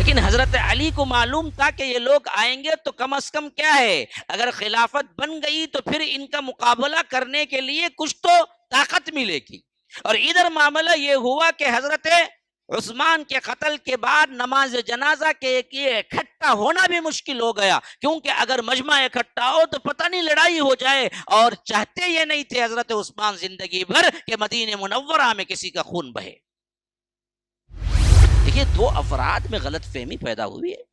لیکن حضرت علی کو معلوم تھا کہ یہ لوگ آئیں گے تو کم از کم کیا ہے، اگر خلافت بن گئی تو پھر ان کا مقابلہ کرنے کے لیے کچھ تو طاقت ملے گی۔ اور ادھر معاملہ یہ ہوا کہ حضرت عثمان کے قتل کے بعد نماز جنازہ کے اکٹھا ہونا بھی مشکل ہو گیا، کیونکہ اگر مجمع اکٹھا ہو تو پتہ نہیں لڑائی ہو جائے، اور چاہتے یہ نہیں تھے حضرت عثمان زندگی بھر کہ مدینہ منورہ میں کسی کا خون بہے۔ دیکھیے، دو افراد میں غلط فہمی پیدا ہوئی ہے۔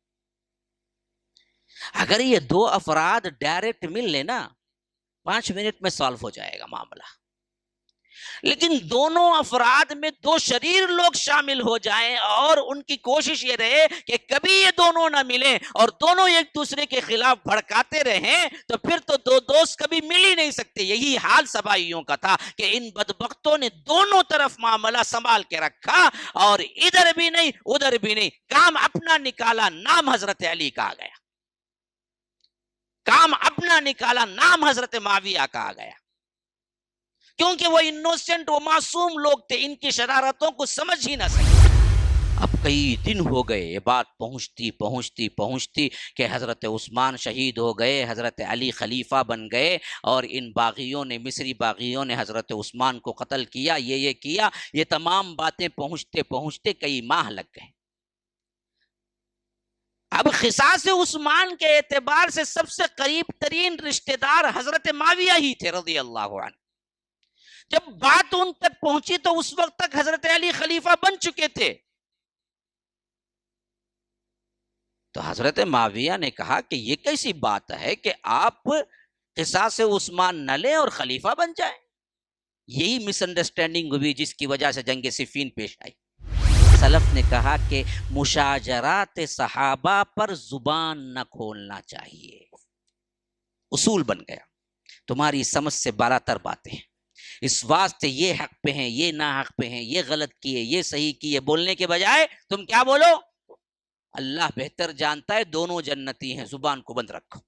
اگر یہ دو افراد ڈائریکٹ مل لینا 5 منٹ میں سالو ہو جائے گا معاملہ، لیکن دونوں افراد میں دو شریر لوگ شامل ہو جائیں اور ان کی کوشش یہ رہے کہ کبھی یہ دونوں نہ ملیں اور دونوں ایک دوسرے کے خلاف بھڑکاتے رہیں، تو پھر تو دو دوست کبھی مل ہی نہیں سکتے۔ یہی حال سبائیوں کا تھا کہ ان بدبختوں نے دونوں طرف معاملہ سنبھال کے رکھا، اور ادھر بھی نہیں ادھر بھی نہیں، کام اپنا نکالا، نام حضرت علی کا آ گیا، کام اپنا نکالا، نام حضرت معاویہ کا آ گیا، کیونکہ وہ انوسنٹ، وہ معصوم لوگ تھے، ان کی شرارتوں کو سمجھ ہی نہ سکے۔ اب کئی دن ہو گئے، یہ بات پہنچتی کہ حضرت عثمان شہید ہو گئے، حضرت علی خلیفہ بن گئے، اور ان باغیوں نے، مصری باغیوں نے حضرت عثمان کو قتل کیا، یہ کیا، یہ تمام باتیں پہنچتے کئی ماہ لگ گئے۔ اب قصاص عثمان کے اعتبار سے سب سے قریب ترین رشتہ دار حضرت معاویہ ہی تھے رضی اللہ عنہ۔ جب بات ان تک پہنچی تو اس وقت تک حضرت علی خلیفہ بن چکے تھے، تو حضرت معاویہ نے کہا کہ یہ کیسی بات ہے کہ آپ قصاص عثمان نہ لیں اور خلیفہ بن جائیں؟ یہی مس انڈرسٹینڈنگ ہوئی جس کی وجہ سے جنگ صفین پیش آئی۔ سلف نے کہا کہ مشاجرات صحابہ پر زبان نہ کھولنا چاہیے، اصول بن گیا، تمہاری سمجھ سے بالا تر باتیں ہیں، اس واسطے یہ حق پہ ہیں، یہ ناحق پہ ہیں، یہ غلط کیے، یہ صحیح کیے، بولنے کے بجائے تم کیا بولو؟ اللہ بہتر جانتا ہے، دونوں جنتی ہیں، زبان کو بند رکھو۔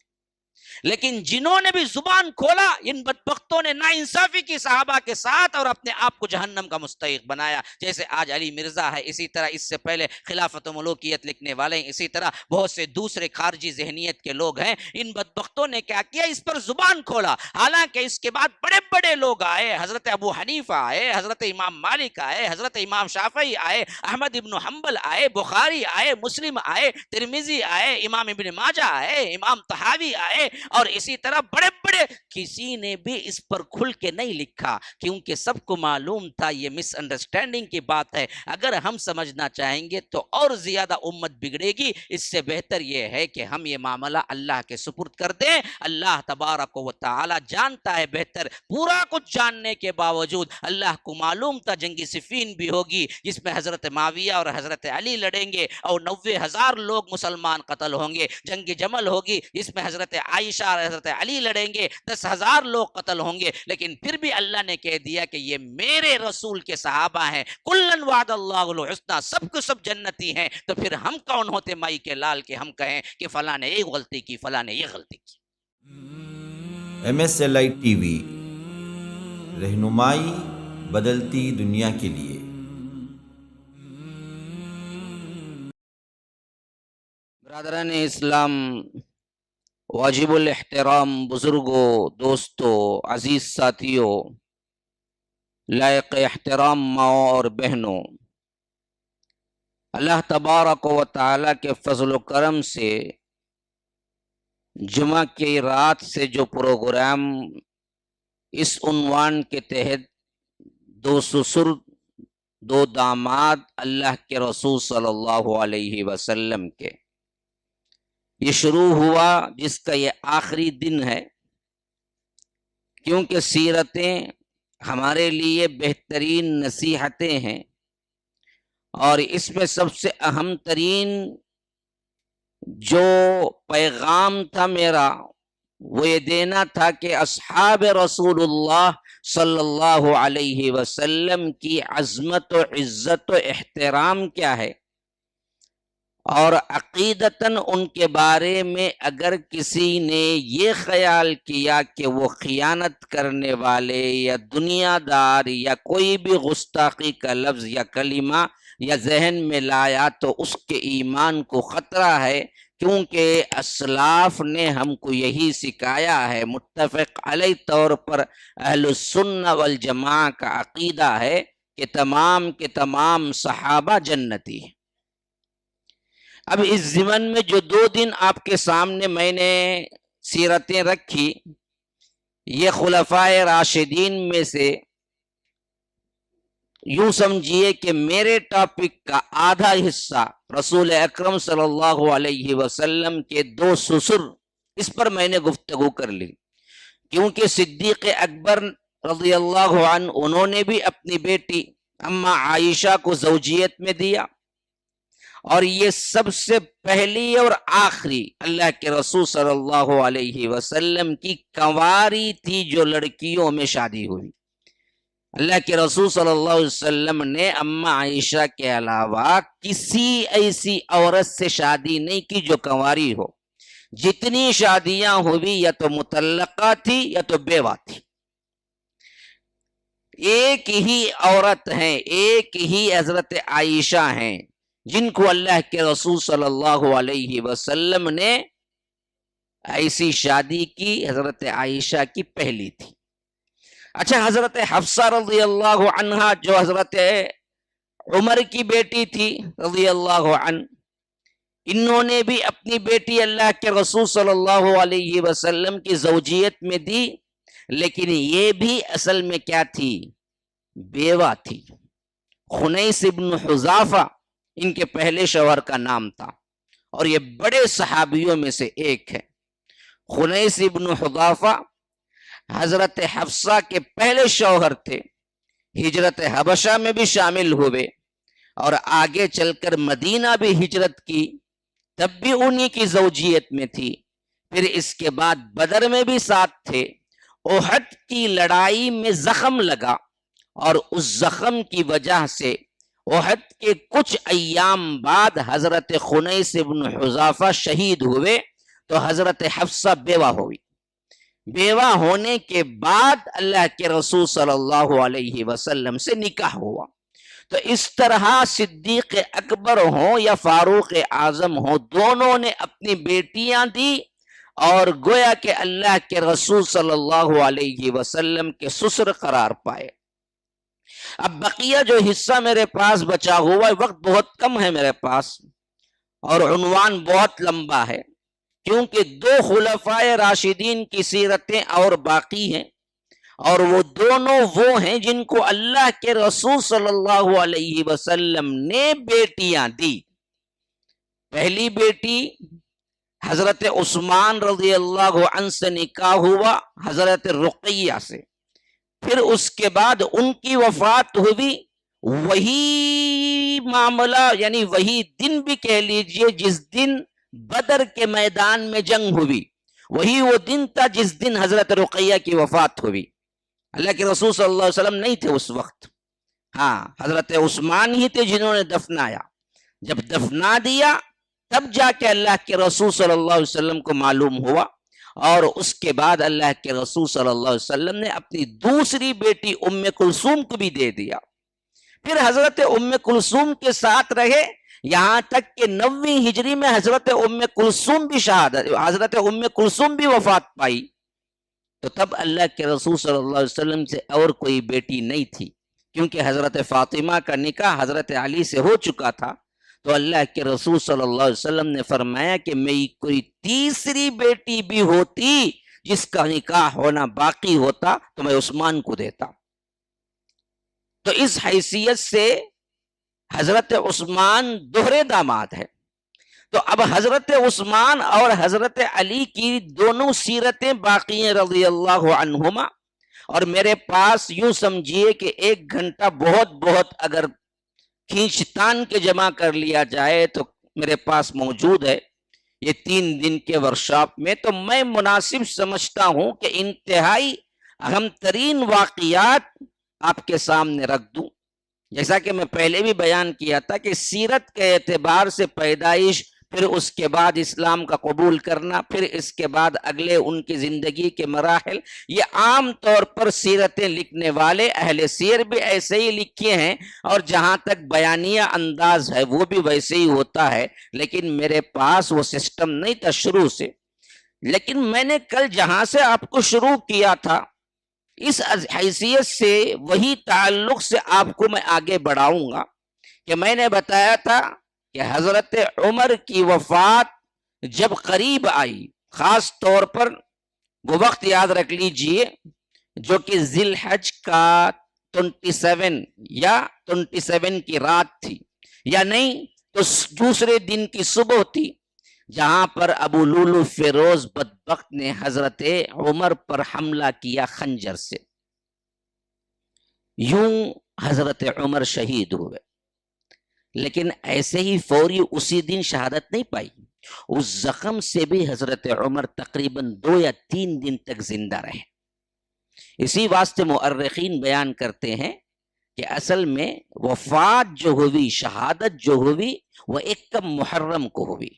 لیکن جنہوں نے بھی زبان کھولا، ان بدبختوں نے ناانصافی کی صحابہ کے ساتھ اور اپنے آپ کو جہنم کا مستحق بنایا، جیسے آج علی مرزا ہے، اسی طرح اس سے پہلے خلافت و ملوکیت لکھنے والے ہیں، اسی طرح بہت سے دوسرے خارجی ذہنیت کے لوگ ہیں۔ ان بدبختوں نے کیا کیا؟ اس پر زبان کھولا، حالانکہ اس کے بعد بڑے بڑے لوگ آئے، حضرت ابو حنیفہ آئے، حضرت امام مالک آئے، حضرت امام شافعی آئے، احمد ابن حنبل آئے، بخاری آئے، مسلم آئے، ترمذی آئے، امام ابن ماجہ آئے، امام طحاوی آئے، اور اسی طرح بڑے بڑے، کسی نے بھی اس پر کھل کے نہیں لکھا، کیونکہ سب کو معلوم تھا یہ مس انڈرسٹینڈنگ کی بات ہے، اگر ہم سمجھنا چاہیں گے تو اور زیادہ امت بگڑے گی۔ اس سے بہتر یہ ہے کہ ہم یہ معاملہ اللہ کے سپرد کر دیں، اللہ تبارک و تعالی جانتا ہے بہتر۔ پورا کچھ جاننے کے باوجود اللہ کو معلوم تھا جنگ صفین بھی ہوگی، جس میں حضرت معاویہ اور حضرت علی لڑیں گے اور 90,000 لوگ مسلمان قتل ہوں گے، جنگ جمل ہوگی جس میں حضرت عائشہ اور حضرت علی لڑیں گے، 10,000 لوگ قتل ہوں گے، لیکن پھر بھی اللہ نے کہہ دیا کہ یہ میرے رسول کے صحابہ ہیں، کلن وعد اللہ الحسنی، سب کو سب جنتی ہیں۔ تو پھر ہم کون ہوتے مائی کے لال کہ ہم کہیں کہ فلاں نے یہ غلطی کی، فلاں نے یہ غلطی کی۔ MSLI ٹی وی، رہنمائی بدلتی دنیا کے لیے۔ برادران اسلام، واجب الاحترام بزرگوں، دوستوں، عزیز ساتھیوں، لائق احترام ماؤں اور بہنوں، اللہ تبارک و تعالیٰ کے فضل و کرم سے جمعہ کی رات سے جو پروگرام اس عنوان کے تحت دو سسر دو داماد اللہ کے رسول صلی اللہ علیہ وسلم کے، یہ شروع ہوا، جس کا یہ آخری دن ہے، کیونکہ سیرتیں ہمارے لیے بہترین نصیحتیں ہیں، اور اس میں سب سے اہم ترین جو پیغام تھا میرا، وہ یہ دینا تھا کہ اصحاب رسول اللہ صلی اللہ علیہ وسلم کی عظمت و عزت و احترام کیا ہے، اور عقیدتاً ان کے بارے میں اگر کسی نے یہ خیال کیا کہ وہ خیانت کرنے والے یا دنیا دار یا کوئی بھی گستاخی کا لفظ یا کلمہ یا ذہن میں لایا تو اس کے ایمان کو خطرہ ہے، کیونکہ اسلاف نے ہم کو یہی سکھایا ہے۔ متفق علیہ طور پر اہل السنہ والجماعہ کا عقیدہ ہے کہ تمام کے تمام صحابہ جنتی ہیں۔ اب اس ضمن میں جو 2 دن آپ کے سامنے میں نے سیرتیں رکھی، یہ خلفائے راشدین میں سے یوں سمجھیے کہ میرے ٹاپک کا آدھا حصہ رسول اکرم صلی اللہ علیہ وسلم کے 2 سسر، اس پر میں نے گفتگو کر لی، کیونکہ صدیق اکبر رضی اللہ عنہ انہوں نے بھی اپنی بیٹی اما عائشہ کو زوجیت میں دیا، اور یہ سب سے پہلی اور آخری اللہ کے رسول صلی اللہ علیہ وسلم کی کنواری تھی جو لڑکیوں میں شادی ہوئی۔ اللہ کے رسول صلی اللہ علیہ وسلم نے اما عائشہ کے علاوہ کسی ایسی عورت سے شادی نہیں کی جو کنواری ہو۔ جتنی شادیاں ہوئی یا تو مطلقہ تھی یا تو بیوہ تھی۔ ایک ہی عورت ہیں، ایک ہی حضرت عائشہ ہیں جن کو اللہ کے رسول صلی اللہ علیہ وسلم نے ایسی شادی کی، حضرت عائشہ کی پہلی تھی۔ اچھا، حضرت حفصہ رضی اللہ عنہا جو حضرت عمر کی بیٹی تھی رضی اللہ عنہ، انہوں نے بھی اپنی بیٹی اللہ کے رسول صلی اللہ علیہ وسلم کی زوجیت میں دی، لیکن یہ بھی اصل میں کیا تھی؟ بیوہ تھی۔ خنیس ابن حذافہ ان کے پہلے شوہر کا نام تھا، اور یہ بڑے صحابیوں میں سے ایک ہے۔ خنیس ابن حذافہ حضرت حفصہ کے پہلے شوہر تھے، ہجرت حبشہ میں بھی شامل ہوئے، اور آگے چل کر مدینہ بھی ہجرت کی، تب بھی انہی کی زوجیت میں تھی۔ پھر اس کے بعد بدر میں بھی ساتھ تھے۔ احد کی لڑائی میں زخم لگا، اور اس زخم کی وجہ سے احد کے کچھ ایام بعد حضرت خنیس ابن حذافہ شہید ہوئے، تو حضرت حفصہ بیوہ ہوئی۔ بیوہ ہونے کے بعد اللہ کے رسول صلی اللہ علیہ وسلم سے نکاح ہوا۔ تو اس طرح صدیق اکبر ہوں یا فاروق اعظم ہوں، دونوں نے اپنی بیٹیاں دی، اور گویا کہ اللہ کے رسول صلی اللہ علیہ وسلم کے سسر قرار پائے۔ اب بقیہ جو حصہ میرے پاس بچا ہوا ہے، وقت بہت کم ہے میرے پاس، اور عنوان بہت لمبا ہے، کیونکہ 2 خلفائے راشدین کی سیرتیں اور باقی ہیں، اور وہ دونوں وہ ہیں جن کو اللہ کے رسول صلی اللہ علیہ وسلم نے بیٹیاں دی۔ پہلی بیٹی حضرت عثمان رضی اللہ عنہ سے نکاح ہوا، حضرت رقیہ سے۔ پھر اس کے بعد ان کی وفات ہوئی، وہی معاملہ یعنی وہی دن بھی کہہ لیجئے جس دن بدر کے میدان میں جنگ ہوئی، وہی وہ دن تھا جس دن حضرت رقیہ کی وفات ہوئی۔ اللہ کے رسول صلی اللہ علیہ وسلم نہیں تھے اس وقت، ہاں حضرت عثمان ہی تھے جنہوں نے دفنایا۔ جب دفنا دیا تب جا کے اللہ کے رسول صلی اللہ علیہ وسلم کو معلوم ہوا، اور اس کے بعد اللہ کے رسول صلی اللہ علیہ وسلم نے اپنی دوسری بیٹی ام کلثوم کو بھی دے دیا۔ پھر حضرت ام کلثوم کے ساتھ رہے، یہاں تک کہ 9ویں ہجری میں حضرت ام کلثوم بھی وفات پائی۔ تو تب اللہ کے رسول صلی اللہ علیہ وسلم سے اور کوئی بیٹی نہیں تھی، کیونکہ حضرت فاطمہ کا نکاح حضرت علی سے ہو چکا تھا۔ تو اللہ کے رسول صلی اللہ علیہ وسلم نے فرمایا کہ میری کوئی تیسری بیٹی بھی ہوتی جس کا نکاح ہونا باقی ہوتا تو میں عثمان کو دیتا۔ تو اس حیثیت سے حضرت عثمان دوہرے داماد ہے۔ تو اب حضرت عثمان اور حضرت علی کی دونوں سیرتیں باقی ہیں رضی اللہ عنہما، اور میرے پاس یوں سمجھیے کہ 1 گھنٹہ بہت اگر کھینچتان کے جمع کر لیا جائے تو میرے پاس موجود ہے یہ 3 دن کے ورکشاپ میں۔ تو میں مناسب سمجھتا ہوں کہ انتہائی اہم ترین واقعات آپ کے سامنے رکھ دوں۔ جیسا کہ میں پہلے بھی بیان کیا تھا کہ سیرت کے اعتبار سے پیدائش پھر اس کے بعد اسلام کا قبول کرنا، پھر اس کے بعد اگلے ان کی زندگی کے مراحل. یہ عام طور پر سیرتیں لکھنے والے اہل سیر بھی ایسے ہی لکھے ہیں، اور جہاں تک بیانیہ انداز ہے وہ بھی ویسے ہی ہوتا ہے. لیکن میرے پاس وہ سسٹم نہیں تھا شروع سے. لیکن میں نے کل جہاں سے آپ کو شروع کیا تھا، اس حیثیت سے وہی تعلق سے آپ کو میں آگے بڑھاؤں گا کہ میں نے بتایا تھا کہ حضرت عمر کی وفات جب قریب آئی، خاص طور پر وہ وقت یاد رکھ لیجئے جو کہ ذی الحج کا 27 یا 27 کی رات تھی، یا نہیں تو دوسرے دن کی صبح تھی، جہاں پر ابو لولو فیروز بدبخت نے حضرت عمر پر حملہ کیا خنجر سے. یوں حضرت عمر شہید ہوئے، لیکن ایسے ہی فوری اسی دن شہادت نہیں پائی. اس زخم سے بھی حضرت عمر تقریباً 2 یا 3 دن تک زندہ رہے. اسی واسطے مؤرخین بیان کرتے ہیں کہ اصل میں وفات جو ہوئی، شہادت جو ہوئی، وہ 1 محرم کو ہوئی.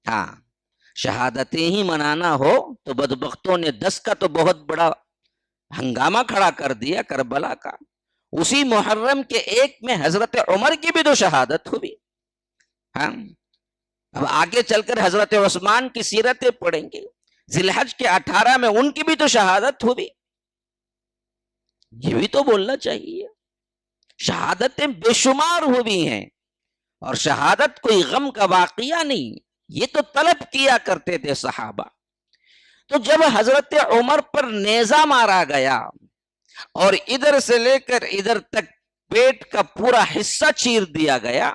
ہاں، شہادتیں ہی منانا ہو تو بدبختوں نے 10 کا تو بہت بڑا ہنگامہ کھڑا کر دیا کربلا کا. اسی محرم کے 1 میں حضرت عمر کی بھی تو شہادت ہوئی. ہاں، اب آگے چل کر حضرت عثمان کی سیرتیں پڑھیں گے، ذی الحج کے 18 میں ان کی بھی تو شہادت ہوئی. یہ بھی تو بولنا چاہیے. شہادتیں بے شمار ہوئی ہیں، اور شہادت کوئی غم کا واقعہ نہیں، یہ تو طلب کیا کرتے تھے صحابہ. تو جب حضرت عمر پر نیزہ مارا گیا اور ادھر سے لے کر ادھر تک پیٹ کا پورا حصہ چیر دیا گیا،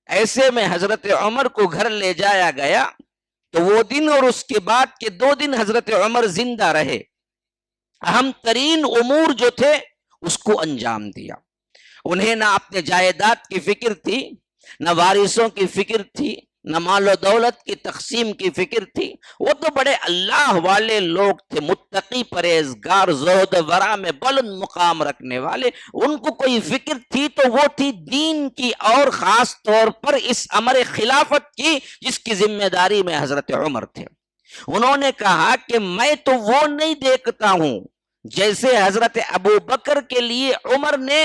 ایسے میں حضرت عمر کو گھر لے جایا گیا، تو وہ دن اور اس کے بعد کے 2 دن حضرت عمر زندہ رہے. اہم ترین امور جو تھے اس کو انجام دیا. انہیں نہ اپنے جائیداد کی فکر تھی، نہ وارثوں کی فکر تھی، نہ مال و دولت کی تقسیم کی فکر تھی. وہ تو بڑے اللہ والے لوگ تھے، متقی، پرہیزگار، زہد ورع میں بلند مقام رکھنے والے. ان کو کوئی فکر تھی تو وہ تھی دین کی، اور خاص طور پر اس امر خلافت کی جس کی ذمہ داری میں حضرت عمر تھے. انہوں نے کہا کہ میں تو وہ نہیں دیکھتا ہوں جیسے حضرت ابو بکر کے لیے عمر نے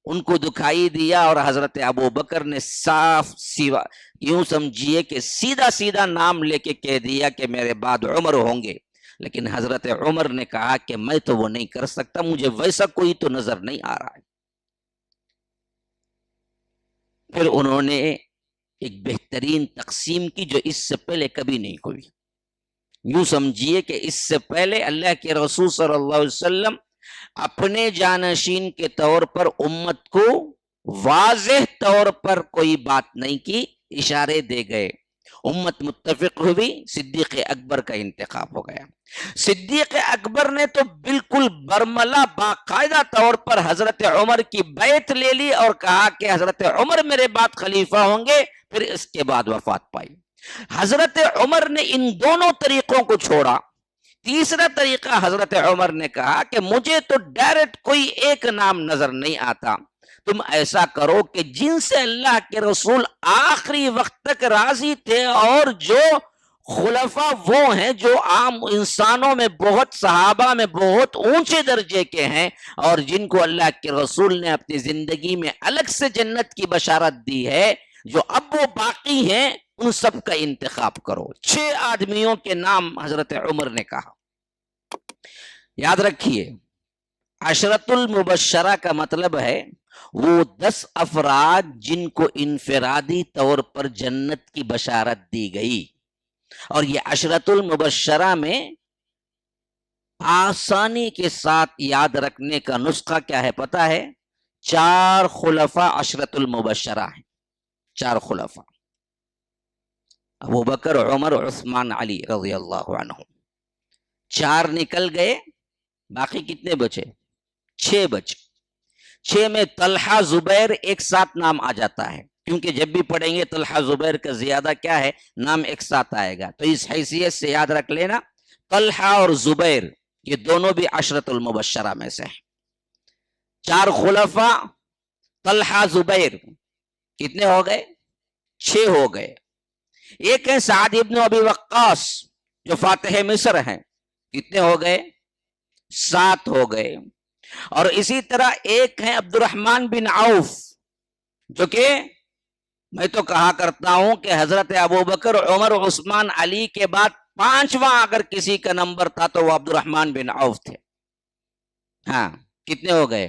ان کو دکھائی دیا، اور حضرت ابو بکر نے صاف سیوا یوں سمجھیے کہ سیدھا سیدھا نام لے کے کہہ دیا کہ میرے بعد عمر ہوں گے. لیکن حضرت عمر نے کہا کہ میں تو وہ نہیں کر سکتا، مجھے ویسا کوئی تو نظر نہیں آ رہا ہے. پھر انہوں نے ایک بہترین تقسیم کی جو اس سے پہلے کبھی نہیں ہوئی. یوں سمجھیے کہ اس سے پہلے اللہ کے رسول صلی اللہ علیہ وسلم اپنے جانشین کے طور پر امت کو واضح طور پر کوئی بات نہیں کی، اشارے دے گئے. امت متفق ہوئی، صدیق اکبر کا انتخاب ہو گیا. صدیق اکبر نے تو بالکل برملا باقاعدہ طور پر حضرت عمر کی بیعت لے لی اور کہا کہ حضرت عمر میرے بعد خلیفہ ہوں گے. پھر اس کے بعد وفات پائی. حضرت عمر نے ان دونوں طریقوں کو چھوڑا. تیسرا طریقہ حضرت عمر نے کہا کہ مجھے تو ڈائریکٹ کوئی ایک نام نظر نہیں آتا، تم ایسا کرو کہ جن سے اللہ کے رسول آخری وقت تک راضی تھے، اور جو خلفاء وہ ہیں جو عام انسانوں میں بہت، صحابہ میں بہت اونچے درجے کے ہیں، اور جن کو اللہ کے رسول نے اپنی زندگی میں الگ سے جنت کی بشارت دی ہے، جو اب وہ باقی ہیں، ان سب کا انتخاب کرو. 6 آدمیوں کے نام حضرت عمر نے کہا. یاد رکھیے، عشرۃ المبشرہ کا مطلب ہے وہ 10 افراد جن کو انفرادی طور پر جنت کی بشارت دی گئی. اور یہ عشرۃ المبشرہ میں آسانی کے ساتھ یاد رکھنے کا نسخہ کیا ہے پتہ ہے؟ 4 خلفاء عشرۃ المبشرہ ہیں. 4 خلفاء، ابو بکر، عمر، عثمان، علی رضی اللہ عنہ. 4 نکل گئے، باقی کتنے بچے؟ 6 بچے. 6 میں طلحہ، زبیر ایک ساتھ نام آ جاتا ہے، کیونکہ جب بھی پڑھیں گے طلحہ زبیر کا زیادہ کیا ہے، نام ایک ساتھ آئے گا. تو اس حیثیت سے یاد رکھ لینا، طلحہ اور زبیر یہ دونوں بھی عشرۃ المبشرہ میں سے ہیں. 4 خلفاء، طلحہ، زبیر، کتنے ہو گئے؟ 6 ہو گئے. ایک ہے سعد ابن ابی وقاص جو فاتح مصر ہیں، کتنے ہو گئے؟ 7 ہو گئے. اور اسی طرح ایک ہے عبد الرحمن بن عوف، جو کہ میں تو کہا کرتا ہوں کہ حضرت ابو بکر، عمر، عثمان، علی کے بعد 5واں اگر کسی کا نمبر تھا تو وہ عبد الرحمن بن عوف تھے. ہاں کتنے ہو گئے؟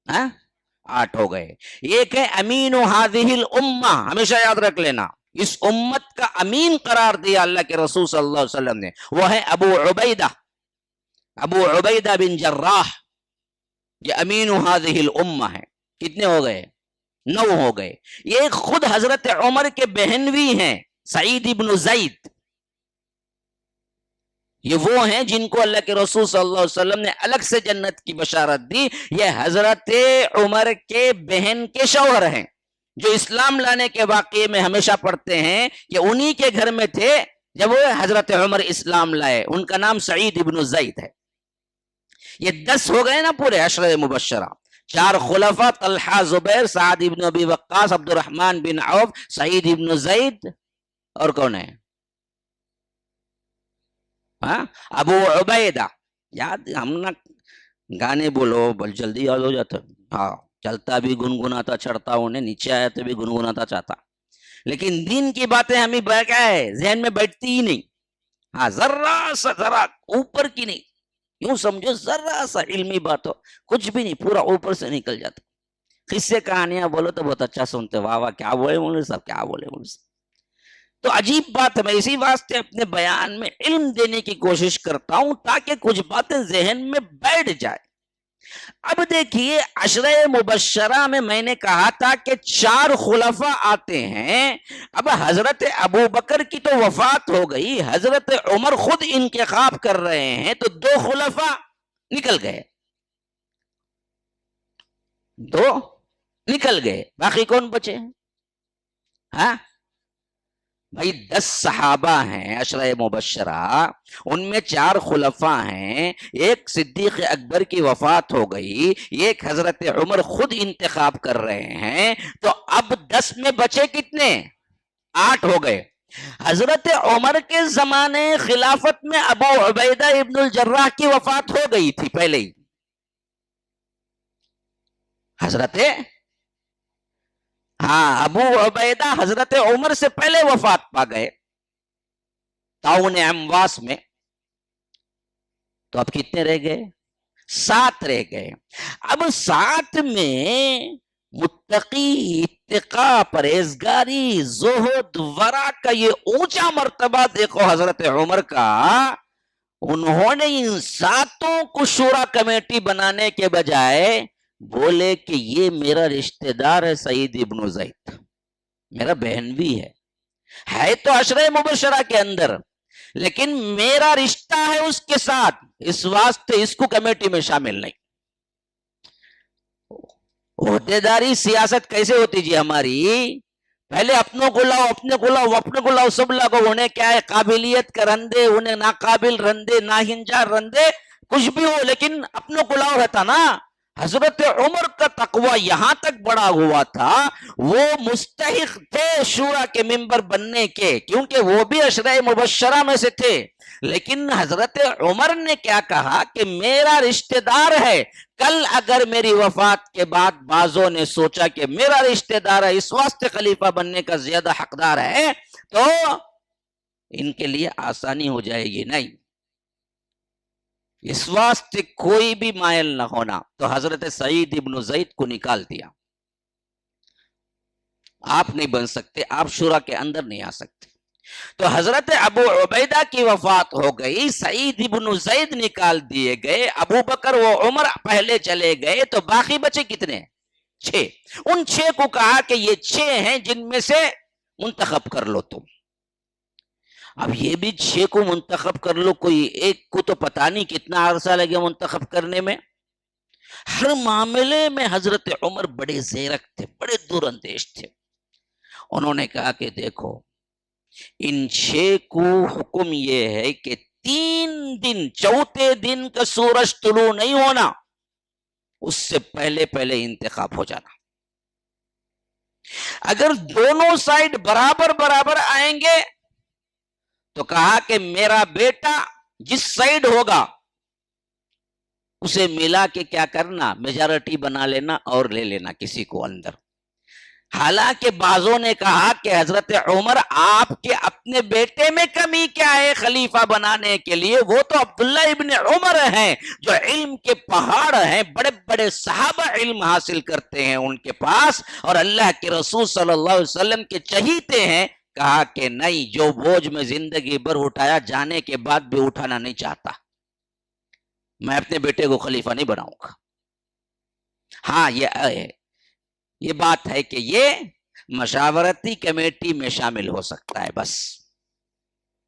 8 ہو گئے. ایک ہے امین هذه الامہ، ہمیشہ یاد رکھ لینا، اس امت کا امین قرار دیا اللہ کے رسول صلی اللہ علیہ وسلم نے، وہ ہے ابو عبیدہ بن جراح. یہ امین هذه الامہ ہے. کتنے ہو گئے؟ 9 ہو گئے. یہ خود حضرت عمر کے بہنوی ہیں، سعید ابن زید. یہ وہ ہیں جن کو اللہ کے رسول صلی اللہ علیہ وسلم نے الگ سے جنت کی بشارت دی. یہ حضرت عمر کے بہن کے شوہر ہیں، جو اسلام لانے کے واقعے میں ہمیشہ پڑھتے ہیں کہ انہی کے گھر میں تھے جب وہ حضرت عمر اسلام لائے. ان کا نام سعید ابن زید ہے. یہ 10 ہو گئے نا پورے عشرہ مبشرہ. 4 خلفاء، طلحہ، زبیر، سعد ابن ابی وقاص، عبد الرحمن بن عوف، سعید ابن زید، اور کون ہے؟ ابو عبیدہ. یاد ہم نا گانے بولو بل جلدی یاد ہو جاتا. ہاں چلتا بھی گنگناتا چڑھتا، انہیں نیچے آیا تو بھی گنگناتا چاہتا. لیکن دین کی باتیں ہمیں کیا ہے ذہن میں بیٹھتی ہی نہیں. ہاں ذرا اوپر کی نہیں، یوں سمجھو ذرا سا علمی بات ہو، کچھ بھی نہیں، پورا اوپر سے نکل جاتا. قصے کہانیاں بولو تو بہت اچھا سنتے، واہ واہ کیا بولے مولوی صاحب، کیا بولے مولوی صاحب. تو عجیب بات ہے. میں اسی واسطے اپنے بیان میں علم دینے کی کوشش کرتا ہوں تاکہ کچھ باتیں ذہن میں بیٹھ جائے. اب دیکھیے عشرہ مبشرہ میں نے کہا تھا کہ 4 خلفاء آتے ہیں. اب حضرت ابو بکر کی تو وفات ہو گئی، حضرت عمر خود انتخاب کر رہے ہیں، تو 2 خلفاء نکل گئے. 2 نکل گئے، باقی کون بچے ہیں؟ ہاں بھائی 10 صحابہ ہیں عشرہ مبشرہ، ان میں 4 خلفاء ہیں، ایک صدیق اکبر کی وفات ہو گئی، ایک حضرت عمر خود انتخاب کر رہے ہیں. تو اب 10 میں بچے کتنے؟ 8 ہو گئے. حضرت عمر کے زمانے خلافت میں ابو عبیدہ ابن الجراح کی وفات ہو گئی تھی پہلے ہی. ابو عبیدہ حضرت عمر سے پہلے وفات پا گئے طاعون امواس میں. تو اب کتنے رہ گئے؟ 7 رہ گئے. اب 7 میں متقی، اتقا، پرہیزگاری، زہد، ورع کا یہ اونچا مرتبہ دیکھو حضرت عمر کا. انہوں نے ان 7 کو شورا کمیٹی بنانے کے بجائے بولے کہ یہ میرا رشتہ دار ہے سعید ابن زید، میرا بہنوی ہے تو عشرہ مبشرہ کے اندر، لیکن میرا رشتہ ہے اس کے ساتھ، اس واسطے اس کو کمیٹی میں شامل نہیں. عہدیداری سیاست کیسے ہوتی جی ہماری؟ پہلے اپنوں کو لاؤ، اپنے کو لاؤ، اپنے کو لاؤ، سب لاؤ. انہیں کیا ہے قابلیت کا رندے، انہیں ناقابل رندے، ناہنجار رندے، کچھ بھی ہو لیکن اپنوں کو لاؤ رہتا نا. حضرت عمر کا تقوی یہاں تک بڑا ہوا تھا، وہ مستحق تھے شورا کے ممبر بننے کے، کیونکہ وہ بھی عشرہ مبشرہ میں سے تھے. لیکن حضرت عمر نے کیا کہا کہ میرا رشتہ دار ہے، کل اگر میری وفات کے بعد بعضوں نے سوچا کہ میرا رشتہ دار ہے اس واسطے خلیفہ بننے کا زیادہ حقدار ہے تو ان کے لیے آسانی ہو جائے گی. نہیں، اس واسطے کوئی بھی مائل نہ ہونا. تو حضرت سعید ابن زید کو نکال دیا. آپ نہیں بن سکتے، آپ شورا کے اندر نہیں آ سکتے. تو حضرت ابو عبیدہ کی وفات ہو گئی، سعید ابن زید نکال دیے گئے، ابو بکر و عمر پہلے چلے گئے، تو باقی بچے کتنے؟ 6. ان 6 کو کہا کہ یہ 6 ہیں جن میں سے منتخب کر لو تم. اب یہ بھی 6 کو منتخب کر لو، کوئی ایک کو تو پتہ نہیں کتنا عرصہ لگے منتخب کرنے میں. ہر معاملے میں حضرت عمر بڑے زیرک تھے، بڑے دور اندیش تھے. انہوں نے کہا کہ دیکھو ان 6 کو حکم یہ ہے کہ 3 دن، چوتھے دن کا سورج طلوع نہیں ہونا اس سے پہلے انتخاب ہو جانا. اگر دونوں سائڈ برابر برابر آئیں گے تو کہا کہ میرا بیٹا جس سائڈ ہوگا اسے ملا کے کیا کرنا، میجارٹی بنا لینا اور لے لینا کسی کو اندر۔ حالانکہ بعضوں نے کہا کہ حضرت عمر آپ کے اپنے بیٹے میں کمی کیا ہے خلیفہ بنانے کے لیے، وہ تو عبداللہ ابن عمر ہیں جو علم کے پہاڑ ہیں، بڑے بڑے صحابہ علم حاصل کرتے ہیں ان کے پاس، اور اللہ کے رسول صلی اللہ علیہ وسلم کے چہیتے ہیں۔ کہا کہ نہیں، جو بوجھ میں زندگی بھر اٹھایا جانے کے بعد بھی اٹھانا نہیں چاہتا، میں اپنے بیٹے کو خلیفہ نہیں بناؤں گا۔ ہاں یہ بات ہے کہ یہ مشاورتی کمیٹی میں شامل ہو سکتا ہے، بس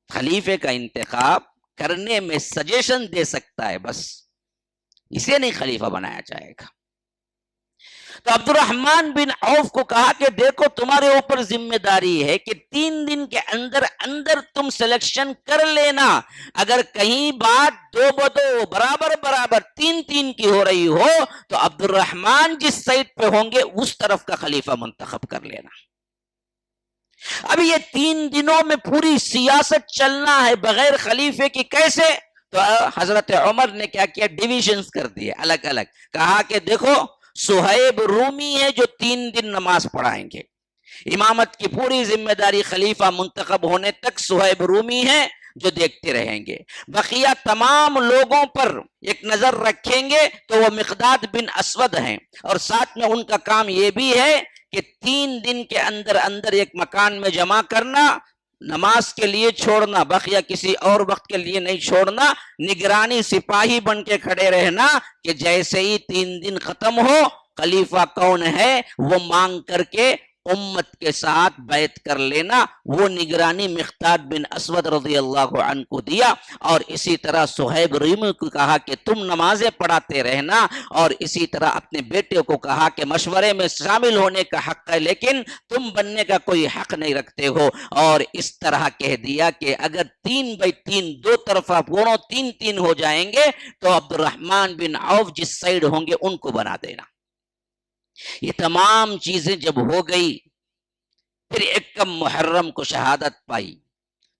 خلیفے کا انتخاب کرنے میں سجیشن دے سکتا ہے، بس اسے نہیں خلیفہ بنایا جائے گا۔ تو عبد الرحمن بن عوف کو کہا کہ دیکھو تمہارے اوپر ذمہ داری ہے کہ 3 دن کے اندر اندر تم سلیکشن کر لینا، اگر کہیں بات 2-2 برابر برابر 3-3 کی ہو رہی ہو تو عبد الرحمن جس سائٹ پہ ہوں گے اس طرف کا خلیفہ منتخب کر لینا۔ اب یہ 3 دنوں میں پوری سیاست چلنا ہے بغیر خلیفے کی، کیسے؟ تو حضرت عمر نے کیا کیا، ڈیویژنز کر دیے الگ الگ۔ کہا کہ دیکھو صہیب رومی ہے جو 3 دن نماز پڑھائیں گے، امامت کی پوری ذمہ داری خلیفہ منتخب ہونے تک صہیب رومی ہے جو دیکھتے رہیں گے، بقیہ تمام لوگوں پر ایک نظر رکھیں گے تو وہ مقداد بن اسود ہیں، اور ساتھ میں ان کا کام یہ بھی ہے کہ 3 دن کے اندر اندر ایک مکان میں جمع کرنا، نماز کے لیے چھوڑنا، بقیہ کسی اور وقت کے لیے نہیں چھوڑنا، نگرانی سپاہی بن کے کھڑے رہنا کہ جیسے ہی 3 دن ختم ہو خلیفہ کون ہے وہ مانگ کر کے امت کے ساتھ بیعت کر لینا۔ وہ نگرانی مقداد بن اسود رضی اللہ عنہ کو دیا، اور اسی طرح صہیب رومی کو کہا کہ تم نمازیں پڑھاتے رہنا، اور اسی طرح اپنے بیٹے کو کہا کہ مشورے میں شامل ہونے کا حق ہے لیکن تم بننے کا کوئی حق نہیں رکھتے ہو، اور اس طرح کہہ دیا کہ اگر 3/3 دو طرفہ دونوں 3-3 ہو جائیں گے تو عبد الرحمن بن عوف جس سائڈ ہوں گے ان کو بنا دینا۔ یہ تمام چیزیں جب ہو گئی، پھر 1 محرم کو شہادت پائی۔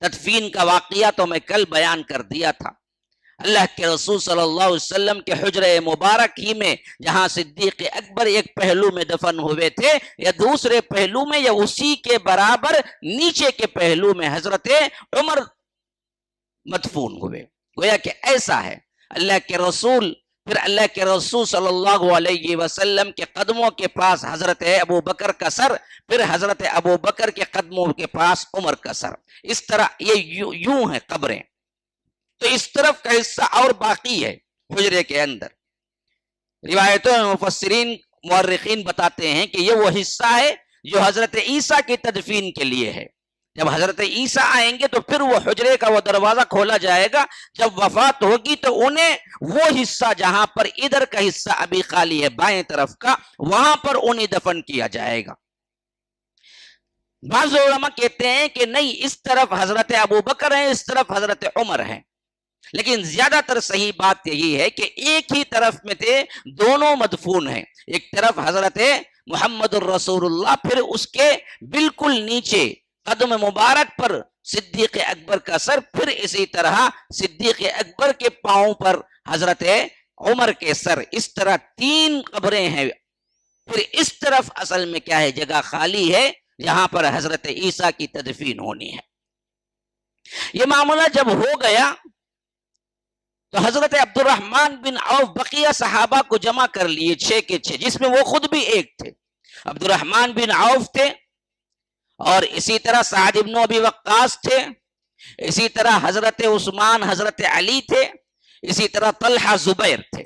تدفین کا واقعہ تو میں کل بیان کر دیا تھا، اللہ کے رسول صلی اللہ علیہ وسلم کے حجرہ مبارک ہی میں جہاں صدیق اکبر ایک پہلو میں دفن ہوئے تھے، یا دوسرے پہلو میں یا اسی کے برابر نیچے کے پہلو میں حضرت عمر مدفون ہوئے۔ گویا کہ ایسا ہے اللہ کے رسول، پھر اللہ کے رسول صلی اللہ علیہ وسلم کے قدموں کے پاس حضرت ابو بکر کا سر، پھر حضرت ابو بکر کے قدموں کے پاس عمر کا سر، اس طرح یہ یوں ہیں قبریں۔ تو اس طرف کا حصہ اور باقی ہے حجرے کے اندر۔ روایتوں میں مفسرین مورخین بتاتے ہیں کہ یہ وہ حصہ ہے جو حضرت عیسیٰ کی تدفین کے لیے ہے۔ جب حضرت عیسیٰ آئیں گے تو پھر وہ حجرے کا وہ دروازہ کھولا جائے گا، جب وفات ہوگی تو انہیں وہ حصہ جہاں پر ادھر کا حصہ ابھی خالی ہے بائیں طرف کا، وہاں پر انہیں دفن کیا جائے گا۔ بعض علماء کہتے ہیں کہ نہیں، اس طرف حضرت ابو بکر ہیں، اس طرف حضرت عمر ہیں، لیکن زیادہ تر صحیح بات یہی ہے کہ ایک ہی طرف میں تھے، دونوں مدفون ہیں۔ ایک طرف حضرت محمد الرسول اللہ، پھر اس کے بالکل نیچے قدم مبارک پر صدیق اکبر کا سر، پھر اسی طرح صدیق اکبر کے پاؤں پر حضرت عمر کے سر، اس طرح 3 قبریں ہیں۔ پھر اس طرف اصل میں کیا ہے، جگہ خالی ہے جہاں پر حضرت عیسیٰ کی تدفین ہونی ہے۔ یہ معاملہ جب ہو گیا تو حضرت عبد الرحمن بن عوف بقیہ صحابہ کو جمع کر لیے 6 کے 6، جس میں وہ خود بھی ایک تھے۔ عبد الرحمن بن عوف تھے، اور اسی طرح سعد بن ابی وقاص تھے، اسی طرح حضرت عثمان، حضرت علی تھے، اسی طرح طلحہ، زبیر تھے۔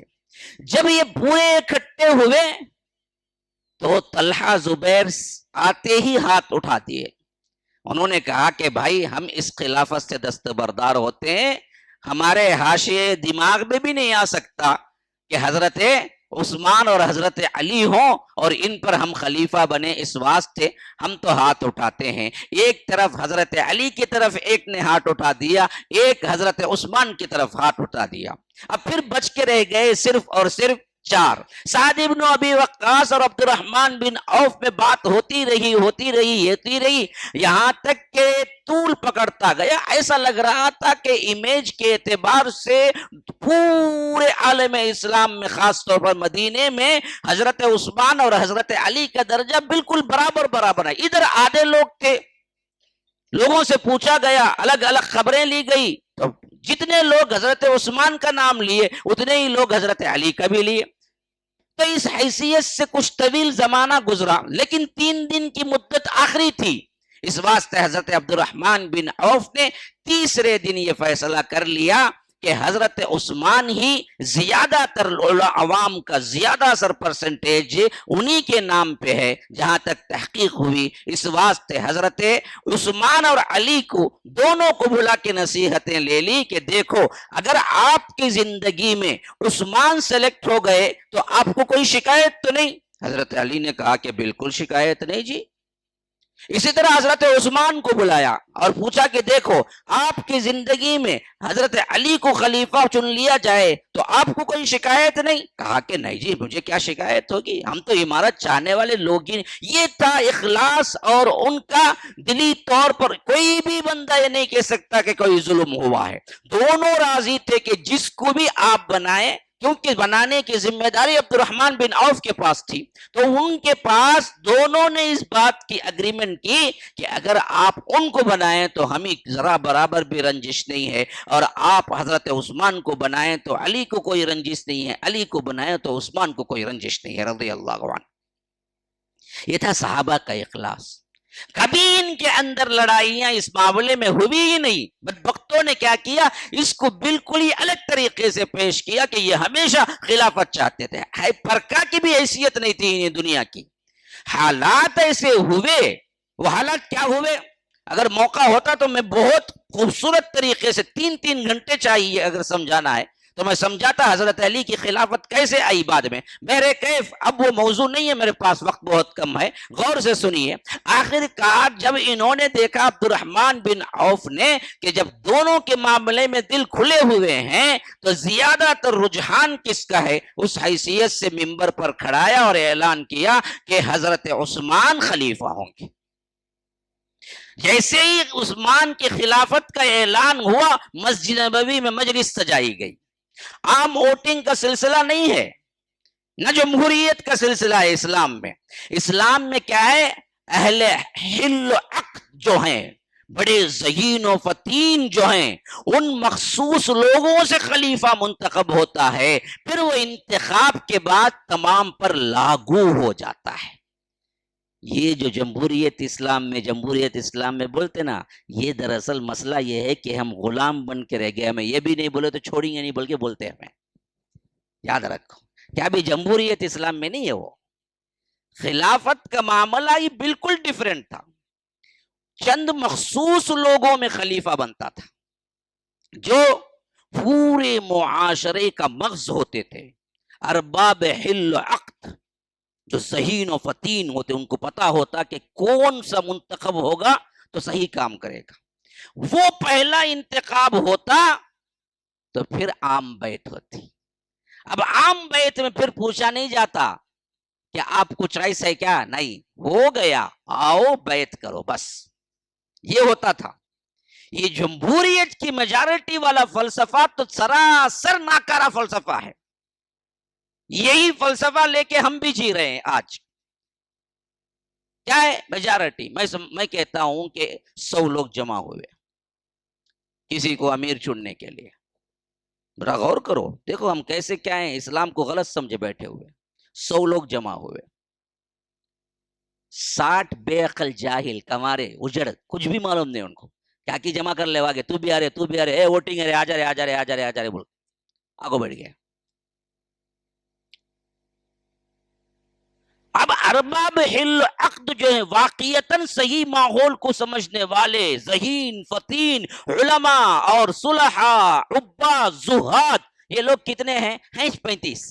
جب یہ پورے اکٹھے ہوئے تو طلحہ زبیر آتے ہی ہاتھ اٹھا دیے۔ انہوں نے کہا کہ بھائی ہم اس خلافت سے دستبردار ہوتے ہیں، ہمارے حاشیے دماغ میں بھی نہیں آ سکتا کہ حضرت عثمان اور حضرت علی ہوں اور ان پر ہم خلیفہ بنے، اس واسطے ہم تو ہاتھ اٹھاتے ہیں۔ ایک طرف حضرت علی کی طرف ایک نے ہاتھ اٹھا دیا، ایک حضرت عثمان کی طرف ہاتھ اٹھا دیا۔ اب پھر بچ کے رہ گئے صرف اور صرف 4 سعد ابن ابی وقاص اور عبد الرحمن بن عوف میں بات ہوتی رہی یہاں تک کہ طول پکڑتا گیا. ایسا لگ رہا تھا کہ امیج کے اعتبار سے پورے عالم اسلام میں خاص طور پر مدینے میں حضرت عثمان اور حضرت علی کا درجہ بالکل برابر ہے. ادھر آدھے لوگ تھے, لوگوں سے پوچھا گیا, الگ الگ خبریں لی گئی, تو جتنے لوگ حضرت عثمان کا نام لیے اتنے ہی لوگ حضرت علی کا بھی لیے. تو اس حیثیت سے کچھ طویل زمانہ گزرا, لیکن 3 دن کی مدت آخری تھی. اس واسطے حضرت عبد الرحمن بن عوف نے تیسرے دن یہ فیصلہ کر لیا کہ حضرت عثمان ہی زیادہ تر عوام کا زیادہ اثر پرسنٹیج انہی کے نام پہ ہے جہاں تک تحقیق ہوئی. اس واسطے حضرت عثمان اور علی کو دونوں کو بلا کے نصیحتیں لے لی کہ دیکھو, اگر آپ کی زندگی میں عثمان سلیکٹ ہو گئے تو آپ کو کوئی شکایت تو نہیں؟ حضرت علی نے کہا کہ بالکل شکایت نہیں جی. اسی طرح حضرت عثمان کو بلایا اور پوچھا کہ دیکھو, آپ کی زندگی میں حضرت علی کو خلیفہ چن لیا جائے تو آپ کو کوئی شکایت نہیں؟ کہا کہ نہیں جی, مجھے کیا شکایت ہوگی, ہم تو امارت چاہنے والے لوگ ہی. یہ تھا اخلاص, اور ان کا دلی طور پر کوئی بھی بندہ یہ نہیں کہہ سکتا کہ کوئی ظلم ہوا ہے. دونوں راضی تھے کہ جس کو بھی آپ بنائیں, کیونکہ بنانے کی ذمہ داری عبد الرحمن بن عوف کے پاس تھی, تو ان کے پاس دونوں نے اس بات کی اگریمنٹ کی کہ اگر آپ ان کو بنائیں تو ہمیں ذرا برابر بھی رنجش نہیں ہے, اور آپ حضرت عثمان کو بنائیں تو علی کو کوئی رنجش نہیں ہے, علی کو بنائیں تو عثمان کو کوئی رنجش نہیں ہے رضی اللہ عنہ. یہ تھا صحابہ کا اخلاص. کبھی ان کے اندر لڑائیاں اس معاملے میں ہوئی ہی نہیں. بدبختوں نے کیا کیا, اس کو بالکل ہی الگ طریقے سے پیش کیا کہ یہ ہمیشہ خلافت چاہتے تھے. پرکا کی بھی حیثیت نہیں تھی دنیا کی. حالات ایسے ہوئے, وہ حالات کیا ہوئے, اگر موقع ہوتا تو میں بہت خوبصورت طریقے سے 3 گھنٹے چاہیے اگر سمجھانا ہے تو میں سمجھاتا حضرت علی کی خلافت کیسے آئی بعد میں. میرے کیف اب وہ موضوع نہیں ہے, میرے پاس وقت بہت کم ہے, غور سے سنیے. آخر کار جب انہوں نے دیکھا عبد الرحمن بن عوف نے کہ جب دونوں کے معاملے میں دل کھلے ہوئے ہیں تو زیادہ تر رجحان کس کا ہے, اس حیثیت سے منبر پر کھڑایا اور اعلان کیا کہ حضرت عثمان خلیفہ ہوں گے. جیسے ہی عثمان کی خلافت کا اعلان ہوا, مسجد نبوی میں مجلس سجائی گئی. عام ووٹنگ کا سلسلہ نہیں ہے, نہ جمہوریت کا سلسلہ ہے اسلام میں. اسلام میں کیا ہے, اہل حل و عقد جو ہیں, بڑے ذہین و فتین جو ہیں, ان مخصوص لوگوں سے خلیفہ منتخب ہوتا ہے, پھر وہ انتخاب کے بعد تمام پر لاگو ہو جاتا ہے. یہ جو جمہوریت اسلام میں بولتے نا, یہ دراصل مسئلہ یہ ہے کہ ہم غلام بن کے رہ گئے. ہمیں یہ بھی نہیں بولے تو چھوڑیں گے نہیں, بلکہ بولتے ہیں ہمیں. یاد رکھو کیا بھی جمہوریت اسلام میں نہیں ہے. وہ خلافت کا معاملہ ہی بالکل ڈیفرنٹ تھا. چند مخصوص لوگوں میں خلیفہ بنتا تھا جو پورے معاشرے کا مغز ہوتے تھے, ارباب حل و عقد, جو ذہین و فتین ہوتے, ان کو پتا ہوتا کہ کون سا منتخب ہوگا تو صحیح کام کرے گا. وہ پہلا انتخاب ہوتا تو پھر عام بیعت ہوتی. اب عام بیعت میں پھر پوچھا نہیں جاتا کہ آپ کو چوائس ہے کیا, نہیں, ہو گیا آؤ بیعت کرو, بس یہ ہوتا تھا. یہ جمہوریت کی میجارٹی والا فلسفہ تو سراسر ناکارہ فلسفہ ہے. یہی فلسفہ لے کے ہم بھی جی رہے ہیں آج. کیا ہے میجارٹی؟ میں کہتا ہوں کہ 100 لوگ جمع ہوئے کسی کو امیر چننے کے لیے. ذرا غور کرو, دیکھو ہم کیسے کیا ہیں, اسلام کو غلط سمجھے بیٹھے ہوئے. 100 لوگ جمع ہوئے, 60 بے عقل جاہل کمارے اجڑ, کچھ بھی معلوم نہیں ان کو, کیا کی جمع کر لے واگے, تو بھی آ رہے, اے ووٹنگ ہے, آ جا رہے بول آگو بیٹھ گئے. اب ارباب حل عقد جو ہیں, واقعیتاً صحیح ماحول کو سمجھنے والے ذہین فتین علماء اور صلحاء عباد زہاد, یہ لوگ کتنے ہیں 35.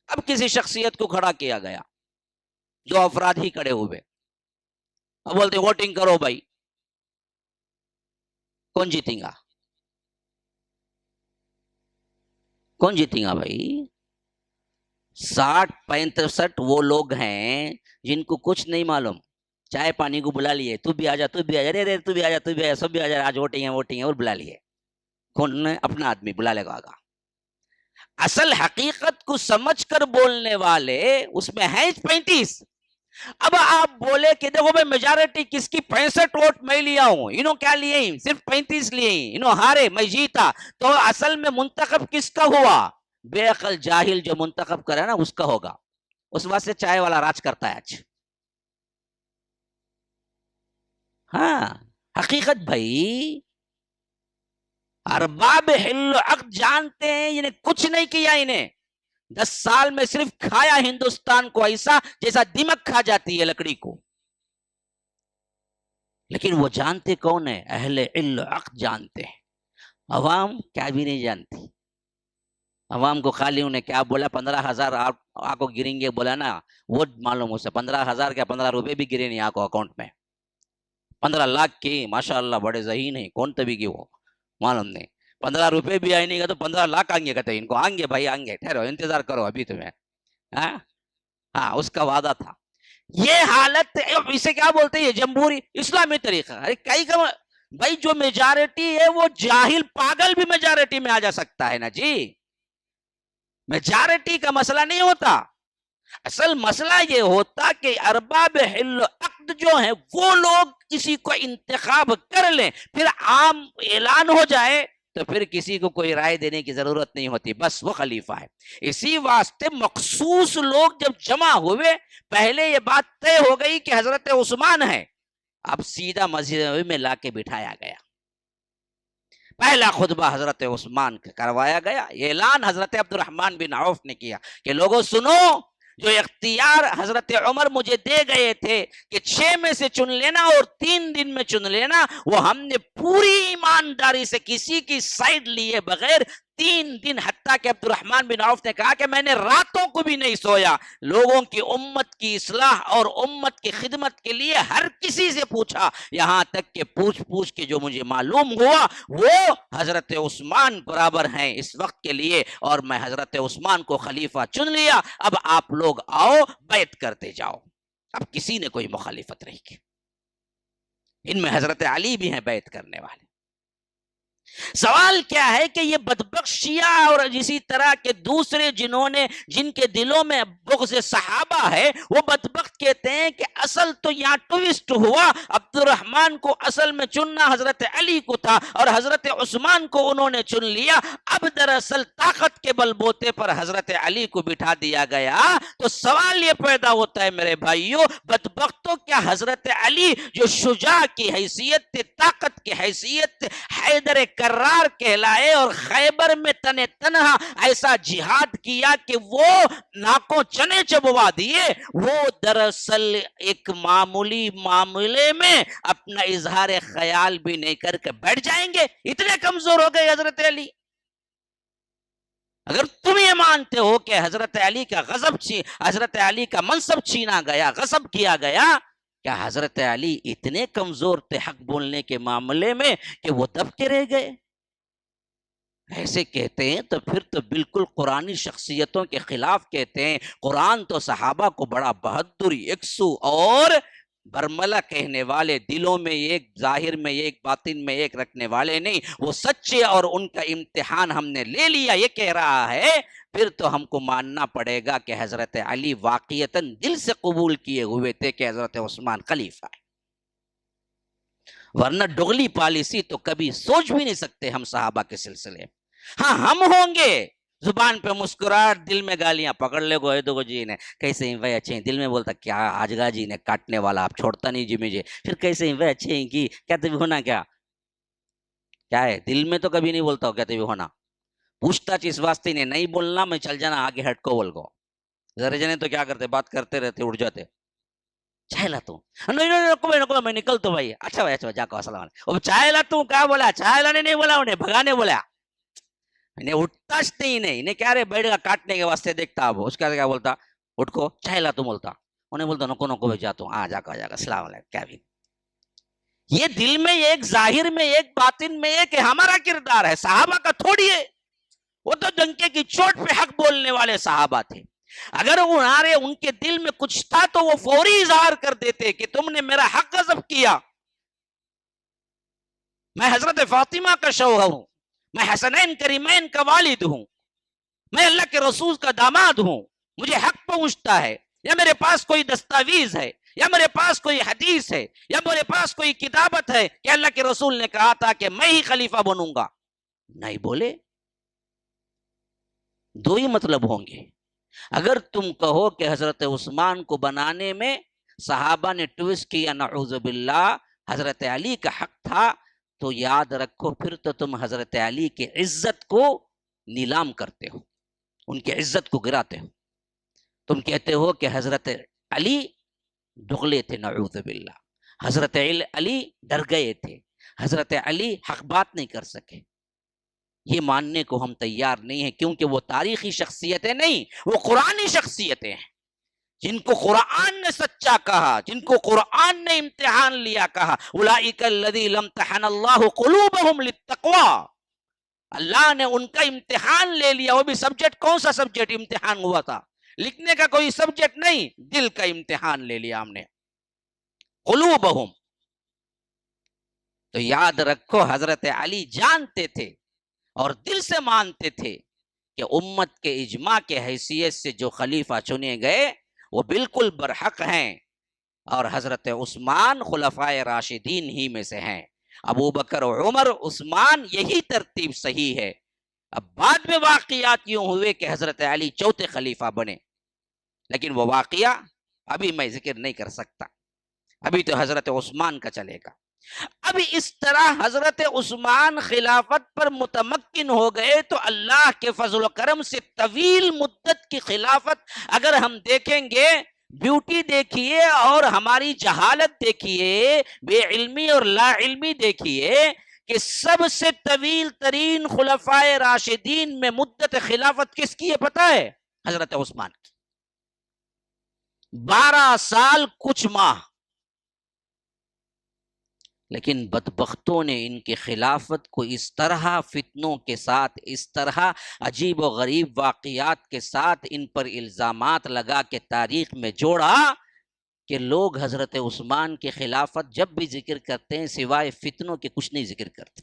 اب کسی شخصیت کو کھڑا کیا گیا, 2 افراد ہی کھڑے ہوئے, اب بولتے ووٹنگ کرو بھائی, کون جیتیں گا بھائی؟ 60-65 وہ لوگ ہیں جن کو کچھ نہیں معلوم، چائے پانی کو بلا لیے، تو بھی آ جا، تو بھی آ جا، ارے تو بھی آ جا، تو بھی آ جا، سب بھی آ جا، آج ووٹنگ ہے اور بلا لیے، کون نے؟ اپنا آدمی بلا لے گا آگا۔ اصل حقیقت کو سمجھ کر بولنے والے اس میں ہیں 35۔ اب آپ بولے کہ دیکھو بھائی میجارٹی کس کی، 65 ووٹ میں لیا ہوں، انہوں کیا لیے ہی؟ صرف 35 لیے ہی، انہوں ہارے میں جیتا، تو اصل میں منتخب کس کا ہوا؟ بے عقل جاہل جو منتخب کرے نا اس کا ہوگا، اس واسطے چائے والا راج کرتا ہے آج۔ ہاں حقیقت بھائی، ارباب حل و عقد جانتے ہیں، انہیں کچھ نہیں کیا، انہیں 10 سال میں صرف کھایا ہندوستان کو ایسا جیسا دیمک کھا جاتی ہے لکڑی کو، لیکن وہ جانتے کون ہے؟ اہل علم و عقد جانتے ہیں، عوام کیا بھی نہیں جانتی۔ عوام کو خالی انہیں کیا بولا، 15,000 آپ کو گریں گے بولا نا، وہ معلوم ہو سے 15,000 کیا 15 روپے بھی گرے نہیں آپ کو اکاؤنٹ میں، 15 لاکھ کی ماشاء اللہ بڑے ذہین ہیں، کون تبھی کی وہ معلوم نہیں، 15 روپے بھی آئے نہیں گا تو 15 لاکھ آئیں گے، کہتے ہیں ان کو آئیں گے بھائی آئیں گے، ٹھہرو انتظار کرو ابھی تمہیں، ہاں اس کا وعدہ تھا۔ یہ حالت اسے کیا بولتے ہیں؟ یہ جمہوری اسلامی طریقہ۔ ارے کئی کا بھائی جو میجارٹی ہے وہ جاہل پاگل بھی میجارٹی میں آ جا سکتا ہے نا جی، میجارٹی کا مسئلہ نہیں ہوتا، اصل مسئلہ یہ ہوتا کہ ارباب حل و عقد جو ہیں وہ لوگ کسی کو انتخاب کر لیں، پھر عام اعلان ہو جائے تو پھر کسی کو کوئی رائے دینے کی ضرورت نہیں ہوتی، بس وہ خلیفہ ہے۔ اسی واسطے مخصوص لوگ جب جمع ہوئے، پہلے یہ بات طے ہو گئی کہ حضرت عثمان ہے، اب سیدھا مسجد میں لا کے بٹھایا گیا، پہلا خطبہ حضرت عثمان کروایا گیا، اعلان حضرت عبد الرحمن بن عوف نے کیا کہ لوگوں سنو، جو اختیار حضرت عمر مجھے دے گئے تھے کہ 6 میں سے چن لینا اور 3 دن میں چن لینا، وہ ہم نے پوری ایمانداری سے کسی کی سائیڈ لیے بغیر 3 دن، حتیٰ کہ عبد الرحمن بن عوف نے کہا کہ میں نے راتوں کو بھی نہیں سویا، لوگوں کی امت کی اصلاح اور امت کی خدمت کے لیے ہر کسی سے پوچھا، یہاں تک کہ پوچھ کے جو مجھے معلوم ہوا وہ حضرت عثمان برابر ہیں اس وقت کے لیے، اور میں حضرت عثمان کو خلیفہ چن لیا، اب آپ لوگ آؤ بیعت کرتے جاؤ۔ اب کسی نے کوئی مخالفت نہیں کی، ان میں حضرت علی بھی ہیں بیعت کرنے والے۔ سوال کیا ہے کہ یہ بدبخت شیعہ اور اسی طرح کے دوسرے جن کے دلوں میں بغض صحابہ ہے، وہ بدبخت کہتے ہیں کہ اصل تو یہاں ٹویسٹ ہوا، عبد الرحمن کو اصل میں چننا حضرت علی کو تھا اور حضرت عثمان کو انہوں نے چن لیا، اب دراصل طاقت کے بل بوتے پر حضرت علی کو بٹھا دیا گیا۔ تو سوال یہ پیدا ہوتا ہے میرے بھائیوں، بدبختوں، کیا حضرت علی جو شجاع کی حیثیت، طاقت کی حیثیت، حیدر کرار کہلائے اور خیبر میں تنہا ایسا جہاد کیا کہ وہ ناکوں چنے چبوا دیے، وہ دراصل ایک معمولی معاملے میں اپنا اظہار خیال بھی نہیں کر کے بیٹھ جائیں گے؟ اتنے کمزور ہو گئے حضرت علی۔ اگر تم یہ مانتے ہو کہ حضرت علی کا حضرت علی کا منصب چھینا گیا، غصب کیا گیا، کیا حضرت علی اتنے کمزور تھے حق بولنے کے معاملے میں کہ وہ دب کے رہ گئے؟ ایسے کہتے ہیں تو پھر تو بالکل قرآنی شخصیتوں کے خلاف کہتے ہیں۔ قرآن تو صحابہ کو بڑا بہادری، یکسو اور برملا کہنے والے، دلوں میں ایک، ظاہر میں ایک، باطن میں ایک رکھنے والے نہیں، وہ سچے اور ان کا امتحان ہم نے لے لیا، یہ کہہ رہا ہے۔ پھر تو ہم کو ماننا پڑے گا کہ حضرت علی واقعتاً دل سے قبول کیے ہوئے تھے کہ حضرت عثمان خلیفہ ہے، ورنہ ڈغلی پالیسی تو کبھی سوچ بھی نہیں سکتے ہم صحابہ کے سلسلے۔ ہاں ہم ہوں گے زبان پہ مسکراہٹ، دل میں گالیاں، پکڑ لے گو دو جی نے، کیسے ہیں بھائی اچھے ہیں، دل میں بولتا کیا آجگا جی نے کاٹنے والا آپ چھوڑتا نہیں جی مجھے، پھر کیسے ہیں بھائی اچھے ہیں کی کیا تبھی ہونا، کیا ہے دل میں تو کبھی نہیں بولتا ہو کیا تبھی ہونا، پوچھتا چیز واسطے نہیں بولنا، میں چل جانا آگے ہٹ کو بول گو، ذرے جنے تو کیا کرتے، بات کرتے رہتے، اڑ جاتے، چائے لاتا ہوں، نہیں میں نکلتا ہوں بھائی، اچھا بھائی اچھا جا کو السلام علیکم، چائے لاتا ہوں، کیا بولا چائے لانے نہیں بولا، انہیں بھگانے بولا، انہیں اٹھتا نہیں، انہیں کیا رہے بیٹھ گا کاٹنے کے واسطے دیکھتا، اب اس کا کیا بولتا، اٹھ کو چائے لاتا ہوں بولتا، انہیں بولتا نکو میں جاتا ہوں، جا کو السلام علیکم، کیا بھی یہ دل میں ایک، ظاہر میں ایک، باطن میں ایک، ہمارا کردار ہے، صحابہ کا تھوڑی ہے، وہ تو ڈنکے کی چوٹ پہ حق بولنے والے صحابہ تھے۔ اگر ان کے دل میں کچھ تھا تو وہ فوری اظہار کر دیتے کہ تم نے میرا حق غصب کیا. میں حضرت فاطمہ کا شوہر ہوں، میں حسنین کریمین کا والد ہوں، میں اللہ کے رسول کا داماد ہوں، مجھے حق پہنچتا ہے، یا میرے پاس کوئی دستاویز ہے، یا میرے پاس کوئی حدیث ہے، یا میرے پاس کوئی کتابت ہے کہ اللہ کے رسول نے کہا تھا کہ میں ہی خلیفہ بنوں گا. نہیں بولے. دو ہی مطلب ہوں گے. اگر تم کہو کہ حضرت عثمان کو بنانے میں صحابہ نے ٹویسٹ کیا، نعوذ باللہ، حضرت علی کا حق تھا، تو یاد رکھو پھر تو تم حضرت علی کی عزت کو نیلام کرتے ہو، ان کی عزت کو گراتے ہو. تم کہتے ہو کہ حضرت علی دغلے تھے، نعوذ باللہ، حضرت علی ڈر گئے تھے، حضرت علی حق بات نہیں کر سکے. یہ ماننے کو ہم تیار نہیں ہیں، کیونکہ وہ تاریخی شخصیتیں نہیں، وہ قرآنی شخصیتیں ہیں، جن کو قرآن نے سچا کہا، جن کو قرآن نے امتحان لیا کہا. اولئک الذین امتحن اللہ قلوبہم للتقوی. اللہ نے ان کا امتحان لے لیا. وہ بھی سبجیکٹ کون سا سبجیکٹ امتحان ہوا تھا؟ لکھنے کا کوئی سبجیکٹ نہیں، دل کا امتحان لے لیا ہم نے. قلوبہم. تو یاد رکھو حضرت علی جانتے تھے اور دل سے مانتے تھے کہ امت کے اجماع کے حیثیت سے جو خلیفہ چنے گئے وہ بالکل برحق ہیں، اور حضرت عثمان خلفائے راشدین ہی میں سے ہیں. ابو بکر عمر عثمان، یہی ترتیب صحیح ہے. اب بعد میں واقعات یوں ہوئے کہ حضرت علی چوتھے خلیفہ بنے، لیکن وہ واقعہ ابھی میں ذکر نہیں کر سکتا، ابھی تو حضرت عثمان کا چلے گا. اب اس طرح حضرت عثمان خلافت پر متمکن ہو گئے تو اللہ کے فضل و کرم سے طویل مدت کی خلافت اگر ہم دیکھیں گے، بیوٹی دیکھیے اور ہماری جہالت دیکھیے، بے علمی اور لا علمی دیکھیے، کہ سب سے طویل ترین خلفائے راشدین میں مدت خلافت کس کی ہے پتہ ہے؟ حضرت عثمان کی. 12 سال کچھ ماہ. لیکن بدبختوں نے ان کی خلافت کو اس طرح فتنوں کے ساتھ، اس طرح عجیب و غریب واقعات کے ساتھ ان پر الزامات لگا کے تاریخ میں جوڑا کہ لوگ حضرت عثمان کی خلافت جب بھی ذکر کرتے ہیں سوائے فتنوں کے کچھ نہیں ذکر کرتے.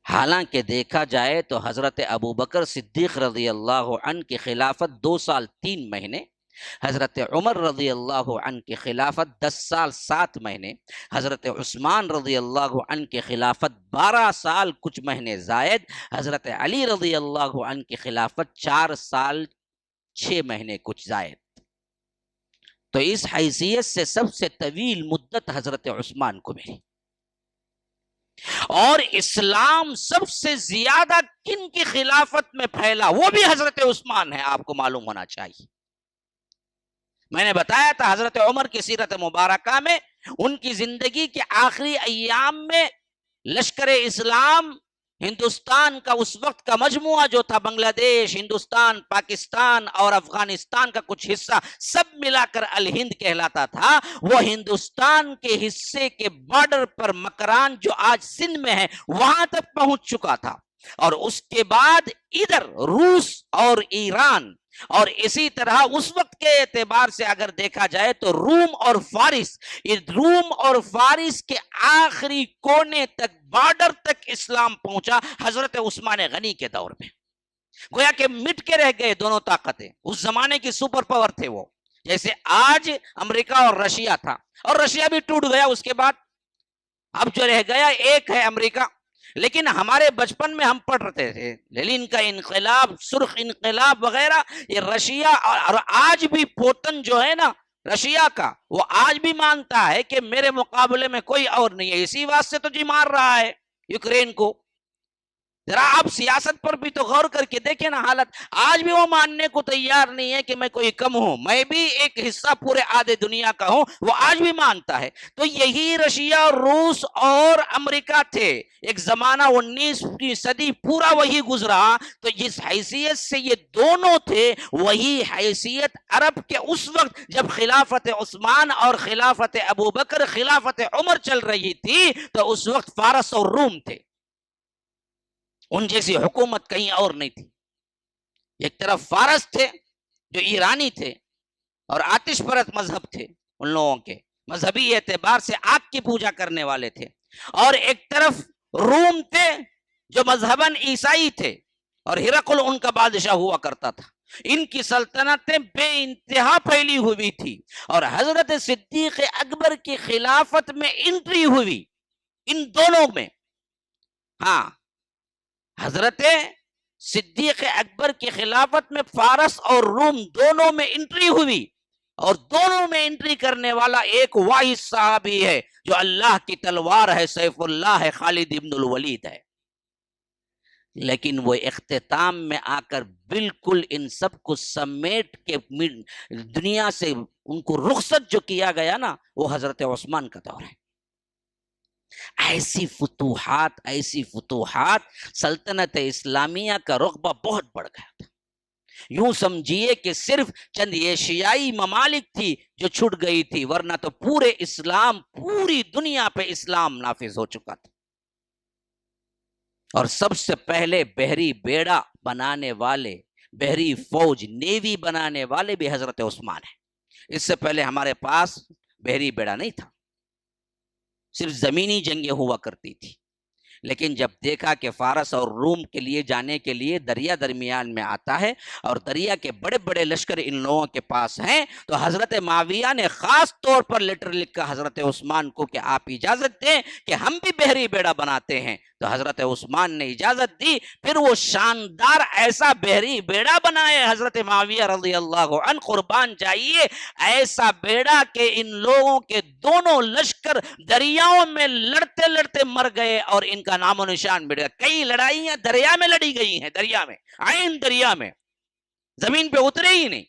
حالانکہ دیکھا جائے تو حضرت ابو بکر صدیق رضی اللہ عنہ کی خلافت 2 سال 3 مہینے، حضرت عمر رضی اللہ عنہ کی خلافت 10 سال 7 مہینے، حضرت عثمان رضی اللہ عنہ کی خلافت 12 سال کچھ مہینے زائد، حضرت علی رضی اللہ عنہ کی خلافت 4 سال 6 مہینے کچھ زائد. تو اس حیثیت سے سب سے طویل مدت حضرت عثمان کو ملی. اور اسلام سب سے زیادہ کن کی خلافت میں پھیلا؟ وہ بھی حضرت عثمان ہے، آپ کو معلوم ہونا چاہیے. میں نے بتایا تھا حضرت عمر کی سیرت مبارکہ میں ان کی زندگی کے آخری ایام میں لشکر اسلام ہندوستان کا اس وقت کا مجموعہ جو تھا، بنگلہ دیش، ہندوستان، پاکستان اور افغانستان کا کچھ حصہ سب ملا کر الہند کہلاتا تھا. وہ ہندوستان کے حصے کے بارڈر پر مکران جو آج سندھ میں ہے وہاں تک پہنچ چکا تھا. اور اس کے بعد ادھر روس اور ایران، اور اسی طرح اس وقت کے اعتبار سے اگر دیکھا جائے تو روم اور فارس کے آخری کونے تک، بارڈر تک اسلام پہنچا حضرت عثمان غنی کے دور میں. گویا کہ مٹ کے رہ گئے دونوں طاقتیں. اس زمانے کی سپر پاور تھے وہ، جیسے آج امریکہ اور رشیا تھا، اور رشیا بھی ٹوٹ گیا اس کے بعد. اب جو رہ گیا ایک ہے امریکہ. لیکن ہمارے بچپن میں ہم پڑھ رہے تھے لینن کا انقلاب، سرخ انقلاب وغیرہ، یہ رشیا. اور آج بھی پوتن جو ہے نا رشیا کا، وہ آج بھی مانتا ہے کہ میرے مقابلے میں کوئی اور نہیں ہے، اسی واسطے تو جی مار رہا ہے یوکرین کو. ذرا آپ سیاست پر بھی تو غور کر کے دیکھیں نا حالت. آج بھی وہ ماننے کو تیار نہیں ہے کہ میں کوئی کم ہوں، میں بھی ایک حصہ پورے آدھے دنیا کا ہوں، وہ آج بھی مانتا ہے. تو یہی رشیا، روس اور امریکہ تھے. ایک زمانہ 19ویں صدی پورا وہی گزرا. تو جس حیثیت سے یہ دونوں تھے، وہی حیثیت عرب کے اس وقت جب خلافت عثمان اور خلافت ابو بکر، خلافت عمر چل رہی تھی، تو اس وقت فارس اور روم تھے. ان جیسی حکومت کہیں اور نہیں تھی. ایک طرف فارس تھے جو ایرانی تھے اور آتش پرست مذہب تھے، ان لوگوں کے مذہبی اعتبار سے آگ کی پوجا کرنے والے تھے، اور ایک طرف روم تھے جو مذہباً عیسائی تھے اور ہرقل ان کا بادشاہ ہوا کرتا تھا۔ ان کی سلطنتیں بے انتہا پھیلی ہوئی تھی، اور حضرت صدیق اکبر کی خلافت میں انٹری ہوئی ان دونوں میں۔ ہاں، حضرت صدیق اکبر کی خلافت میں فارس اور روم دونوں میں انٹری ہوئی، اور دونوں میں انٹری کرنے والا ایک واحد صحابی ہے جو اللہ کی تلوار ہے، سیف اللہ ہے، خالد ابن الولید ہے۔ لیکن وہ اختتام میں آ کر بالکل ان سب کو سمیٹ کے دنیا سے ان کو رخصت جو کیا گیا نا، وہ حضرت عثمان کا دور ہے۔ ایسی فتوحات سلطنت اسلامیہ کا رقبہ بہت بڑھ گیا تھا۔ یوں سمجھیے کہ صرف چند ایشیائی ممالک تھی جو چھٹ گئی تھی، ورنہ تو پورے اسلام، پوری دنیا پہ اسلام نافذ ہو چکا تھا۔ اور سب سے پہلے بحری بیڑا بنانے والے، بحری فوج، نیوی بنانے والے بھی حضرت عثمان ہیں۔ اس سے پہلے ہمارے پاس بحری بیڑا نہیں تھا، صرف زمینی جنگیں ہوا کرتی تھی۔ لیکن جب دیکھا کہ فارس اور روم کے لیے جانے کے لیے دریا درمیان میں آتا ہے اور دریا کے بڑے بڑے لشکر ان لوگوں کے پاس ہیں، تو حضرت معاویہ نے خاص طور پر لیٹر لکھا حضرت عثمان کو کہ آپ اجازت دیں کہ ہم بھی بحری بیڑا بناتے ہیں۔ تو حضرت عثمان نے اجازت دی، پھر وہ شاندار ایسا بحری بیڑا بنائے حضرت معاویہ رضی اللہ عنہ، قربان جائیے، ایسا بیڑا کہ ان لوگوں کے دونوں لشکر دریاؤں میں لڑتے لڑتے مر گئے اور ان کا نام و نشان مٹ گیا۔ کئی لڑائیاں دریا میں لڑی گئی ہیں، دریا میں، عین دریا میں، زمین پہ اترے ہی نہیں۔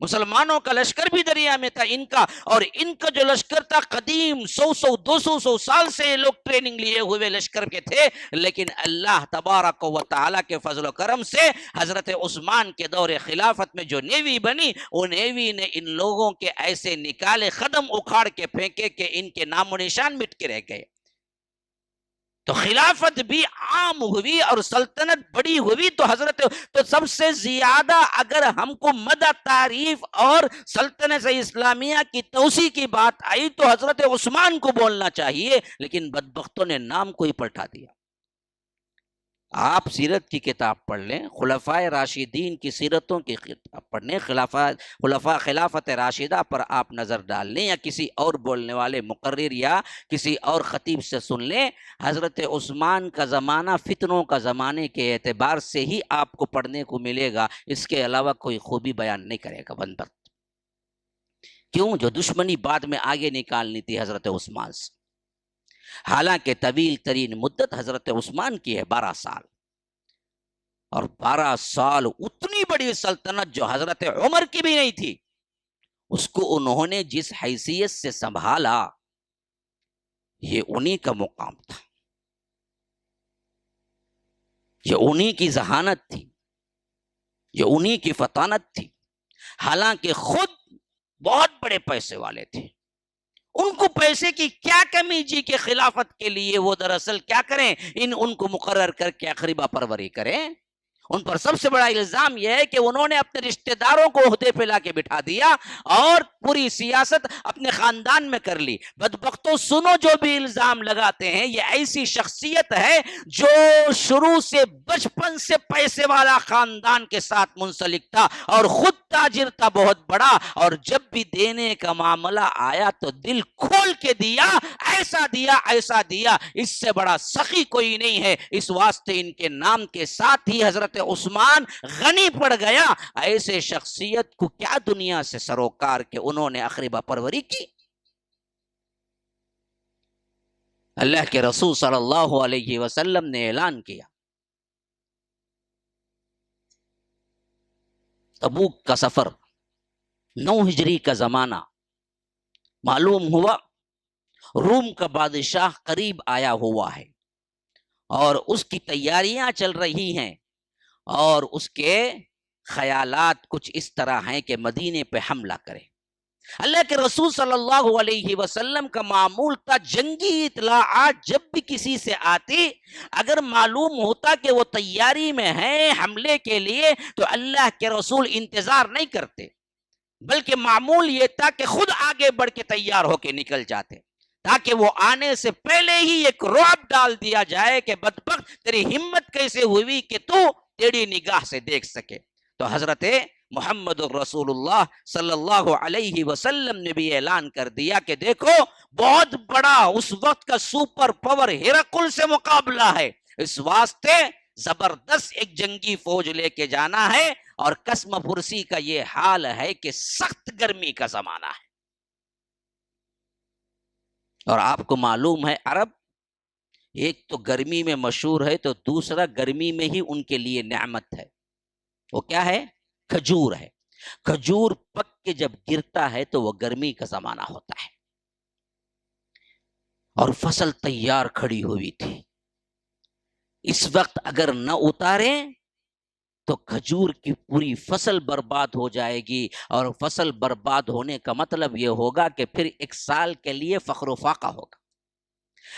مسلمانوں کا لشکر بھی دریا میں تھا، ان کا، اور ان کا جو لشکر تھا قدیم 100 سال سے یہ لوگ ٹریننگ لیے ہوئے لشکر کے تھے، لیکن اللہ تبارک و تعالیٰ کے فضل و کرم سے حضرت عثمان کے دور خلافت میں جو نیوی بنی، وہ نیوی نے ان لوگوں کے ایسے نکالے قدم اکھاڑ کے پھینکے کہ ان کے نام و نشان مٹ کے رہ گئے۔ تو خلافت بھی عام ہوئی اور سلطنت بڑی ہوئی۔ تو تو سب سے زیادہ اگر ہم کو مدح تعریف اور سلطنت اسلامیہ کی توسیع کی بات آئی تو حضرت عثمان کو بولنا چاہیے، لیکن بدبختوں نے نام کو ہی پلٹا دیا۔ آپ سیرت کی کتاب پڑھ لیں، خلفائے راشدین کی سیرتوں کی کتاب پڑھ لیں، خلافت راشدہ پر آپ نظر ڈال لیں، یا کسی اور بولنے والے مقرر یا کسی اور خطیب سے سن لیں، حضرت عثمان کا زمانہ فتنوں کا زمانے کے اعتبار سے ہی آپ کو پڑھنے کو ملے گا، اس کے علاوہ کوئی خوبی بیان نہیں کرے گا بدبخت۔ کیوں؟ جو دشمنی بعد میں آگے نکالنی تھی حضرت عثمان سے، حالانکہ طویل ترین مدت حضرت عثمان کی ہے 12 سال، اور 12 سال اتنی بڑی سلطنت جو حضرت عمر کی بھی نہیں تھی، اس کو انہوں نے جس حیثیت سے سنبھالا، یہ انہی کا مقام تھا، یہ انہی کی ذہانت تھی، یہ انہی کی فطانت تھی۔ حالانکہ خود بہت بڑے پیسے والے تھے، ان کو پیسے کی کیا کمی جی کہ خلافت کے لیے وہ دراصل کیا کریں، ان کو مقرر کر کے اقربا پروری کریں۔ ان پر سب سے بڑا الزام یہ ہے کہ انہوں نے اپنے رشتہ داروں کو عہدے پہ لا کے بٹھا دیا اور پوری سیاست اپنے خاندان میں کر لی۔ بدبختوں سنو، جو بھی الزام لگاتے ہیں، یہ ایسی شخصیت ہے جو شروع سے بچپن سے پیسے والا خاندان کے ساتھ منسلک تھا اور خود تاجر تھا بہت بڑا، اور جب بھی دینے کا معاملہ آیا تو دل کھول کے دیا، ایسا دیا ایسا دیا، اس سے بڑا سخی کوئی نہیں ہے۔ اس واسطے ان کے نام کے ساتھ ہی حضرت عثمان غنی پڑ گیا۔ ایسے شخصیت کو کیا دنیا سے سروکار کہ انہوں نے اقربا پروری کی۔ اللہ کے رسول صلی اللہ علیہ وسلم نے اعلان کیا، تبوک کا سفر 9 ہجری کا زمانہ، معلوم ہوا روم کا بادشاہ قریب آیا ہوا ہے اور اس کی تیاریاں چل رہی ہیں، اور اس کے خیالات کچھ اس طرح ہیں کہ مدینے پہ حملہ کرے۔ اللہ کے رسول صلی اللہ علیہ وسلم کا معمول تھا جنگی اطلاعات جب بھی کسی سے آتی، اگر معلوم ہوتا کہ وہ تیاری میں ہے حملے کے لیے، تو اللہ کے رسول انتظار نہیں کرتے، بلکہ معمول یہ تھا کہ خود آگے بڑھ کے تیار ہو کے نکل جاتے، تاکہ وہ آنے سے پہلے ہی ایک رعب ڈال دیا جائے کہ بدبخت تیری ہمت کیسے ہوئی کہ تو تیری نگاہ سے دیکھ سکے۔ تو حضرت محمد رسول اللہ صلی اللہ علیہ وسلم نے بھی اعلان کر دیا کہ دیکھو بہت بڑا اس وقت کا سپر پاور ہرقل سے مقابلہ ہے، اس واسطے زبردست ایک جنگی فوج لے کے جانا ہے، اور قسم پرسی کا یہ حال ہے کہ سخت گرمی کا زمانہ ہے، اور آپ کو معلوم ہے عرب ایک تو گرمی میں مشہور ہے، تو دوسرا گرمی میں ہی ان کے لیے نعمت ہے، وہ کیا ہے؟ کھجور ہے۔ کھجور پک کے جب گرتا ہے تو وہ گرمی کا زمانہ ہوتا ہے، اور فصل تیار کھڑی ہوئی تھی، اس وقت اگر نہ اتاریں تو کھجور کی پوری فصل برباد ہو جائے گی، اور فصل برباد ہونے کا مطلب یہ ہوگا کہ پھر ایک سال کے لیے فقر و فاقہ ہوگا۔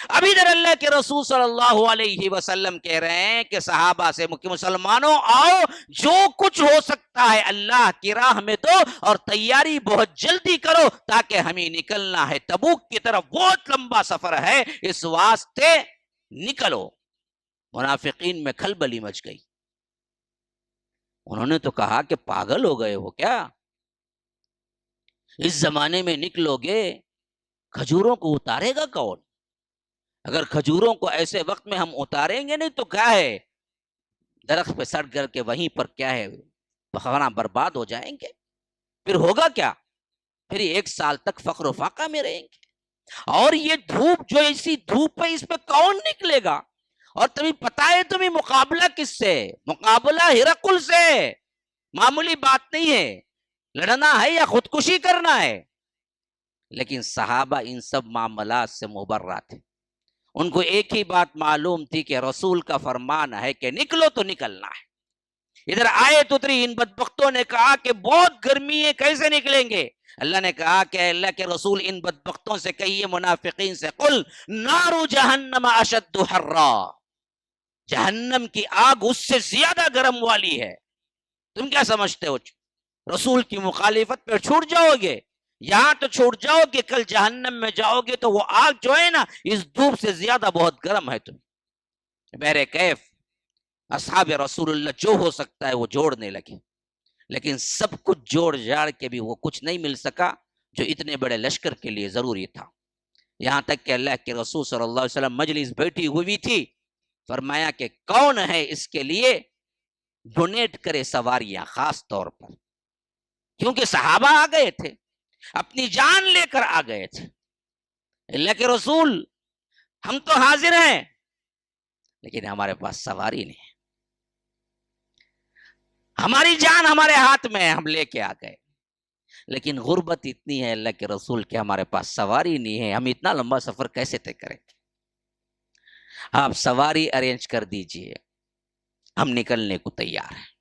اب ادھر اللہ کے رسول صلی اللہ علیہ وسلم کہہ رہے ہیں کہ صحابہ سے کہ مسلمانوں آؤ، جو کچھ ہو سکتا ہے اللہ کی راہ میں دو، اور تیاری بہت جلدی کرو تاکہ ہمیں نکلنا ہے تبوک کی طرف، بہت لمبا سفر ہے، اس واسطے نکلو۔ منافقین میں کھلبلی مچ گئی، انہوں نے تو کہا کہ پاگل ہو گئے ہو کیا، اس زمانے میں نکلو گے، کھجوروں کو اتارے گا کون؟ اگر کھجوروں کو ایسے وقت میں ہم اتاریں گے نہیں تو کیا ہے، درخت پہ سڑ کر کے وہیں پر کیا ہے بخارا برباد ہو جائیں گے، پھر ہوگا کیا؟ پھر ایک سال تک فقر و فاقہ میں رہیں گے، اور یہ دھوپ جو ایسی دھوپ ہے اس پہ کون نکلے گا؟ اور تمہیں پتا ہے تمہیں مقابلہ کس سے؟ مقابلہ ہرقل سے، معمولی بات نہیں ہے، لڑنا ہے یا خودکشی کرنا ہے۔ لیکن صحابہ ان سب معاملات سے مبرہ تھے، ان کو ایک ہی بات معلوم تھی کہ رسول کا فرمان ہے کہ نکلو تو نکلنا ہے۔ ادھر آیت اتری، ان بدبختوں نے کہا کہ بہت گرمی ہے کیسے نکلیں گے؟ اللہ نے کہا کہ اللہ کے رسول ان بدبختوں سے کہیے، منافقین سے، قل نار جہنم اشد حرا، جہنم کی آگ اس سے زیادہ گرم والی ہے۔ تم کیا سمجھتے ہو رسول کی مخالفت پہ چھوٹ جاؤ گے؟ یہاں تو چھوٹ جاؤ کہ کل جہنم میں جاؤ گے تو وہ آگ جو ہے نا اس دھوپ سے زیادہ بہت گرم ہے۔ تم بہر کیف اصحاب رسول اللہ جو ہو سکتا ہے وہ جوڑنے لگے، لیکن سب کچھ جوڑ جاڑ کے بھی وہ کچھ نہیں مل سکا جو اتنے بڑے لشکر کے لیے ضروری تھا۔ یہاں تک کہ اللہ کے رسول صلی اللہ علیہ وسلم مجلس بیٹھی ہوئی تھی، فرمایا کہ کون ہے اس کے لیے ڈونیٹ کرے سواریاں، خاص طور پر کیونکہ صحابہ آ گئے تھے، اپنی جان لے کر آ گئے تھے۔ اللہ کے رسول ہم تو حاضر ہیں لیکن ہمارے پاس سواری نہیں، ہماری جان ہمارے ہاتھ میں ہے، ہم لے کے آ گئے، لیکن غربت اتنی ہے اللہ کے رسول کہ ہمارے پاس سواری نہیں ہے، ہم اتنا لمبا سفر کیسے طے کریں؟ آپ سواری ارینج کر دیجئے، ہم نکلنے کو تیار ہیں۔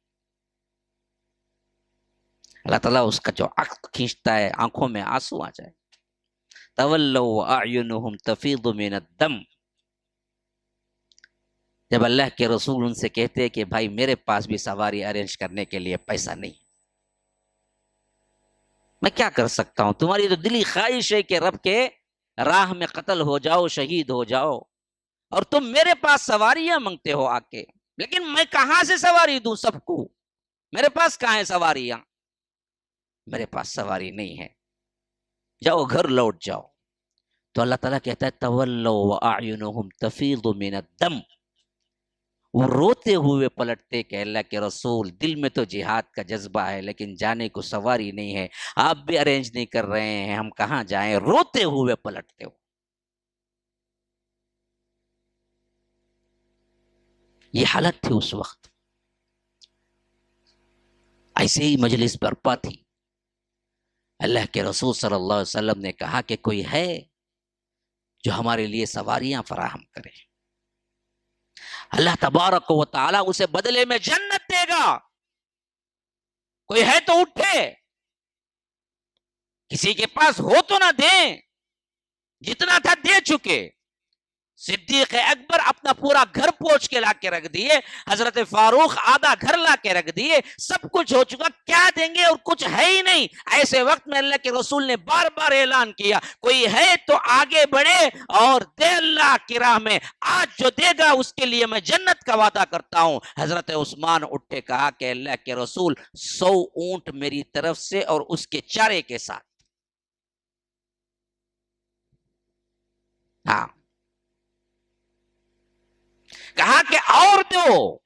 اللہ تعالیٰ اس کا جو عقل کھینچتا ہے، آنکھوں میں آنسو آ جائے۔ تولوا اعینہم تفیض من الدم، جب اللہ کے رسول ان سے کہتے کہ بھائی میرے پاس بھی سواری ارینج کرنے کے لیے پیسہ نہیں، میں کیا کر سکتا ہوں؟ تمہاری تو دلی خواہش ہے کہ رب کے راہ میں قتل ہو جاؤ، شہید ہو جاؤ، اور تم میرے پاس سواریاں مانگتے ہو آ کے، لیکن میں کہاں سے سواری دوں سب کو؟ میرے پاس کہاں ہے سواریاں؟ میرے پاس سواری نہیں ہے، جاؤ گھر لوٹ جاؤ۔ تو اللہ تعالیٰ کہتا ہے تولوا واعینہم تفیض من الدم، وہ روتے ہوئے پلٹتے کہ اللہ کے رسول دل میں تو جہاد کا جذبہ ہے لیکن جانے کو سواری نہیں ہے، آپ بھی ارینج نہیں کر رہے ہیں، ہم کہاں جائیں؟ روتے ہوئے پلٹتے ہو۔ یہ حالت تھی اس وقت، ایسے ہی مجلس برپا تھی۔ اللہ کے رسول صلی اللہ علیہ وسلم نے کہا کہ کوئی ہے جو ہمارے لیے سواریاں فراہم کرے؟ اللہ تبارک و تعالیٰ اسے بدلے میں جنت دے گا، کوئی ہے تو اٹھے۔ کسی کے پاس ہو تو نہ دیں، جتنا تھا دے چکے۔ صدیق اکبر اپنا پورا گھر پوچھ کے لا کے رکھ دیے، حضرت فاروق آدھا گھر لا کے رکھ دیے، سب کچھ ہو چکا، کیا دیں گے اور کچھ ہے ہی نہیں۔ ایسے وقت میں اللہ کے رسول نے بار بار اعلان کیا، کوئی ہے تو آگے بڑھے اور دے اللہ کی راہ میں، آج جو دے گا اس کے لیے میں جنت کا وعدہ کرتا ہوں۔ حضرت عثمان اٹھے، کہا کہ اللہ کے رسول 100 اونٹ میری طرف سے اور اس کے چارے کے ساتھ۔ ہاں، کہا کہ اور دو،